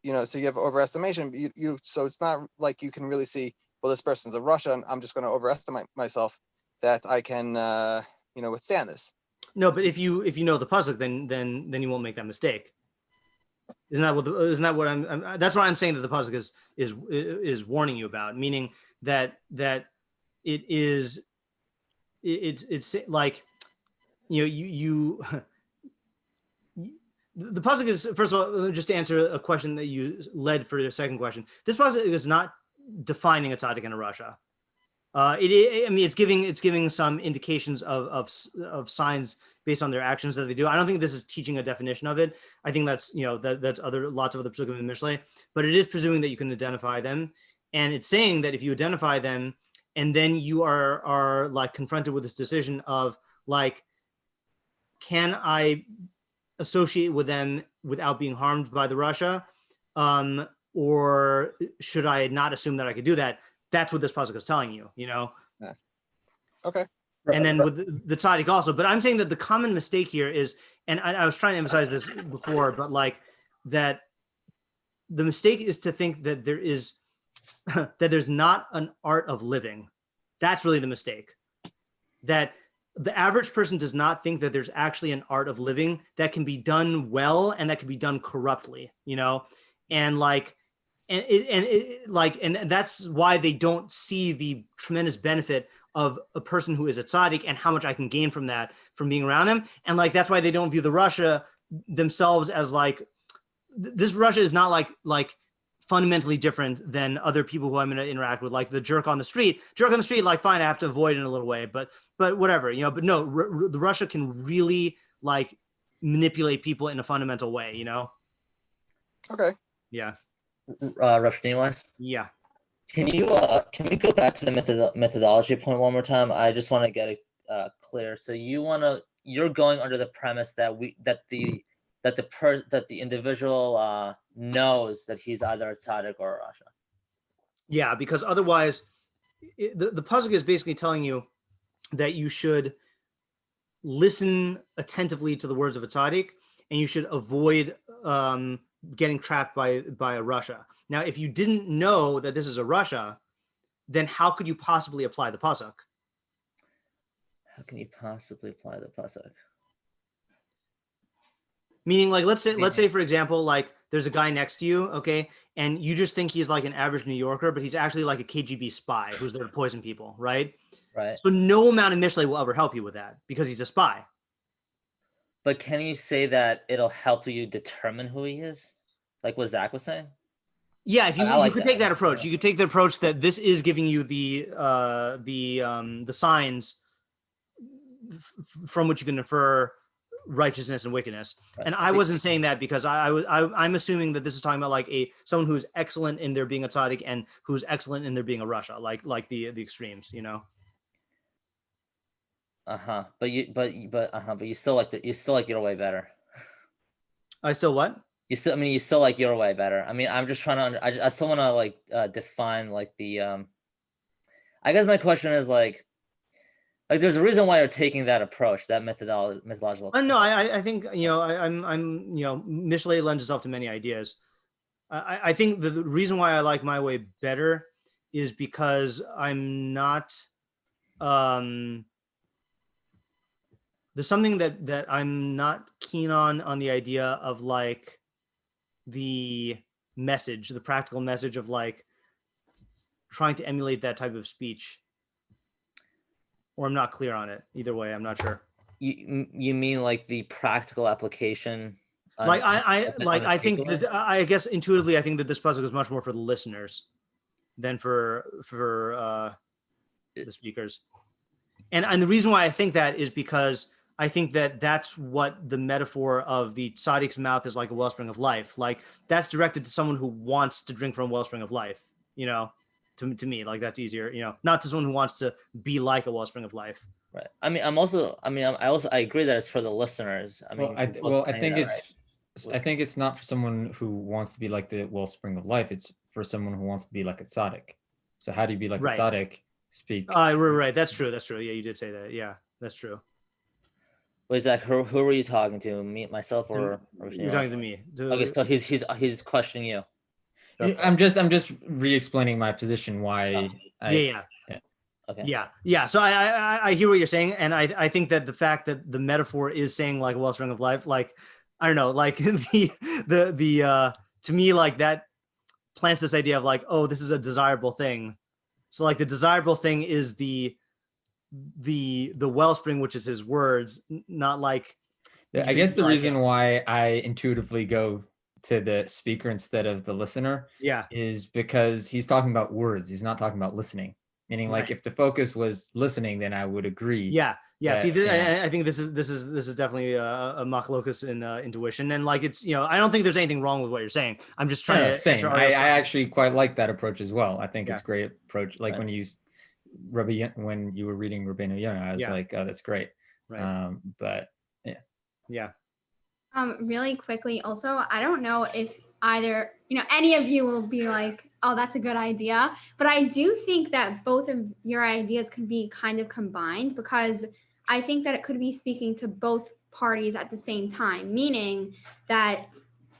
you know. So you have overestimation. So it's not like you can really see, well, this person's a Russia, and I'm just going to overestimate myself that I can, you know, withstand this. No, but if you know the pasuk, then you won't make that mistake. Isn't that what I'm that's what I'm saying, that the pasuk is warning you about, meaning that it's like, you know, you the pasuk is, first of all, just to answer a question that you led for your second question, this pasuk is not defining a tzaddik in a Russia. I mean, it's giving some indications of signs based on their actions that they do. I don't think this is teaching a definition of it. I think that's, you know, that's lots of other pasukim in Mishlei, but it is presuming that you can identify them, and it's saying that if you identify them, and then you are like confronted with this decision of like, can I associate with them without being harmed by the Russia, or should I not assume that I could do that? That's what this pasuk is telling you, you know? Yeah. Okay. And then with the tzaddik also, but I'm saying that the common mistake here is, and I was trying to emphasize this before, but like that the mistake is to think that there is, that there's not an art of living. That's really the mistake. That the average person does not think that there's actually an art of living that can be done well and that can be done corruptly, you know? And like, and that's why they don't see the tremendous benefit of a person who is a tzaddik and how much I can gain from that, from being around them. And like, that's why they don't view the Russia themselves as like, this Russia is not like fundamentally different than other people who I'm going to interact with, like the jerk on the street, like, fine, I have to avoid in a little way, but whatever, you know. But no, the Russia can really like manipulate people in a fundamental way, you know? Okay. Yeah. Rushni wise? Yeah. Can we go back to the methodology point one more time? I just want to get it clear. So you're going under the premise that the individual knows that he's either a tzaddik or a rasha. Yeah, because otherwise, the pasuk is basically telling you that you should listen attentively to the words of a tzaddik, and you should avoid getting trapped by a rasha. Now, if you didn't know that this is a rasha, then how could you possibly apply the pasuk? How can you possibly apply the pasuk? Meaning, like, let's say, for example, like there's a guy next to you, okay, and you just think he's like an average New Yorker, but he's actually like a KGB spy who's there to poison people, right? Right. So no amount of Mishlei will ever help you with that because he's a spy. But can you say that it'll help you determine who he is? Like what Zach was saying? Yeah, if you, I like you could that. take that approach. You could take the approach that this is giving you the signs from which you can infer righteousness and wickedness. Right. And I wasn't saying that because I'm assuming that this is talking about like someone who's excellent in there being a tzaddik and who's excellent in there being a rasha, like the extremes, you know. But you still like your way better. I still what? You still like your way better. I mean, I'm just trying to I still want to like define like the I guess my question is like there's a reason why you're taking that approach, that methodological. No, I think, you know, I'm you know, Mishlei lends itself to many ideas. I think the reason why I like my way better is because I'm not there's something that I'm not keen on the idea of like the message, the practical message of like trying to emulate that type of speech. Or I'm not clear on it. Either way, I'm not sure. You mean like the practical application? Like I think that I guess intuitively I think that this pasuk is much more for the listeners than for the speakers. And the reason why I think that is because I think that that's what the metaphor of the tzaddik's mouth is like a wellspring of life. Like that's directed to someone who wants to drink from a wellspring of life, you know, to me, like that's easier, you know, not to someone who wants to be like a wellspring of life. Right. I mean, I agree that it's for the listeners. I mean, I think it's not for someone who wants to be like the wellspring of life. It's for someone who wants to be like a tzaddik. So how do you be like a tzaddik? Speak. Right. That's true. Yeah, you did say that. Yeah, that's true. Wait, Zach, who were you talking to? Me, myself, or you're talking to me? Okay, so he's questioning you. I'm just re-explaining my position. Why? Yeah. Okay. Yeah. So I hear what you're saying, and I think that the fact that the metaphor is saying like a wellspring of life, like I don't know, like the to me like that plants this idea of like, oh, this is a desirable thing. So like the desirable thing is the wellspring, which is his words, not like. I guess the reason why I intuitively go to the speaker instead of the listener, is because he's talking about words. He's not talking about listening. Meaning, like, if the focus was listening, then I would agree. Yeah. See, I think this is definitely a machlokus in intuition, and like it's, you know, I don't think there's anything wrong with what you're saying. I'm just trying to. Same. I actually quite like that approach as well. I think it's a great approach. Like when you were reading Rבינו Yona, I was like, oh, that's great. Right. But yeah. Really quickly, also, I don't know if either, you know, any of you will be like, oh, that's a good idea. But I do think that both of your ideas could be kind of combined, because I think that it could be speaking to both parties at the same time, meaning that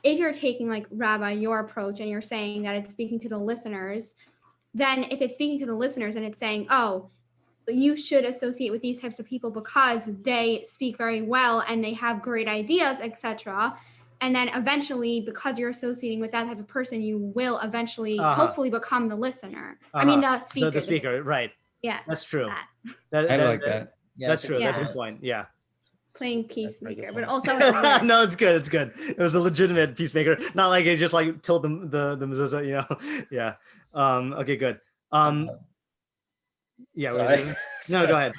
if you're taking like Rabbi, your approach, and you're saying that it's speaking to the listeners, then if it's speaking to the listeners and it's saying, oh, you should associate with these types of people because they speak very well and they have great ideas, etc. And then eventually, because you're associating with that type of person, you will eventually, hopefully, become the listener. I mean, the speaker. The speaker, right? Yeah, that's true. I like that. That's true. That's a good point. Yeah. Playing peacemaker, but also no, it's good. It's good. It was a legitimate peacemaker, not like it just like told them the mezuzah, you know. Yeah. Okay. Good. Yeah. No, go ahead.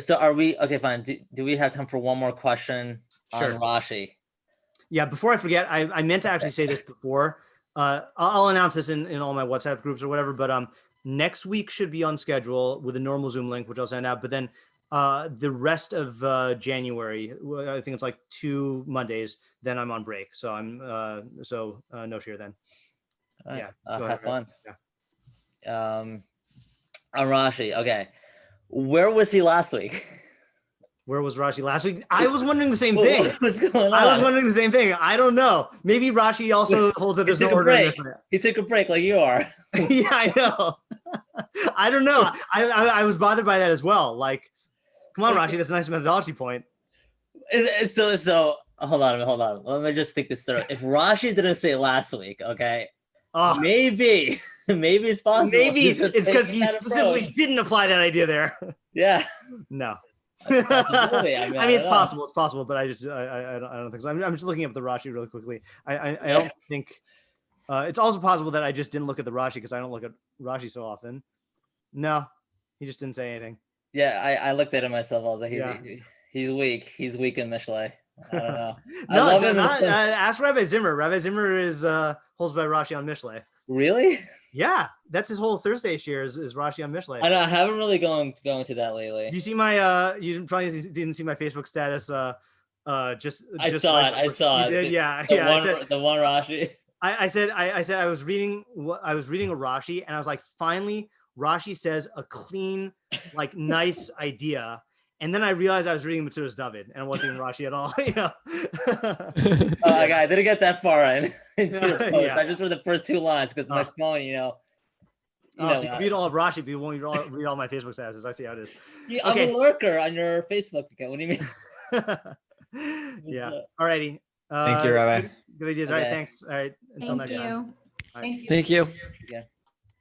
So are we okay? Fine. Do we have time for one more question on Rashi? Yeah. Before I forget, I meant to actually say this before. I'll announce this in all my WhatsApp groups or whatever. But next week should be on schedule with a normal Zoom link, which I'll send out. But then the rest of January, I think it's like 2 Mondays. Then I'm on break, so I'm no shiur then. Right. Yeah. Have fun. Yeah. On Rashi, okay. Where was he last week? Where was Rashi last week? I was wondering the same thing. What's going on? I was wondering the same thing. I don't know. Maybe Rashi also holds that there's no order. He took a break like you are. Yeah, I know. I don't know. I was bothered by that as well. Like, come on, Rashi, that's a nice methodology point. So hold on. Let me just think this through. If Rashi didn't say last week, okay, maybe it's possible. Maybe he's just it's because taking he that specifically approach. didn't apply that idea there. Yeah. No. That's a possibility. I mean, I it's don't know. possible. It's possible, but I don't think so. I'm just looking up the Rashi really quickly. I don't think. It's also possible that I just didn't look at the Rashi because I don't look at Rashi so often. No, he just didn't say anything. Yeah, I looked at it myself. I was like, Yeah. he's weak. He's weak in Mishlei. I don't know. I No, love him. ask Rabbi Zimmer. Rabbi Zimmer is holds by Rashi on Mishlei. Really? Yeah, that's his whole Thursday share is Rashi on Mishlei. I know. I haven't really going to that lately. Do you see my? You probably didn't see my Facebook status. I saw it. I saw it. Did? Yeah, The one Rashi. I said I was reading a Rashi and I was like, finally Rashi says a clean, like nice idea. And then I realized I was reading Matsuda's David and I wasn't even Rashi at all. I didn't get that far into your post. Yeah. I just read the first two lines because my phone, so you read all of Rashi, but you won't read all my Facebook statuses. I see how it is. Yeah, I'm a lurker on your Facebook account. What do you mean? Yeah. Alrighty. Thank you, Rabbi. Good ideas. All right. Thanks. All right. Until next time. Thank you. Thank you. Yeah.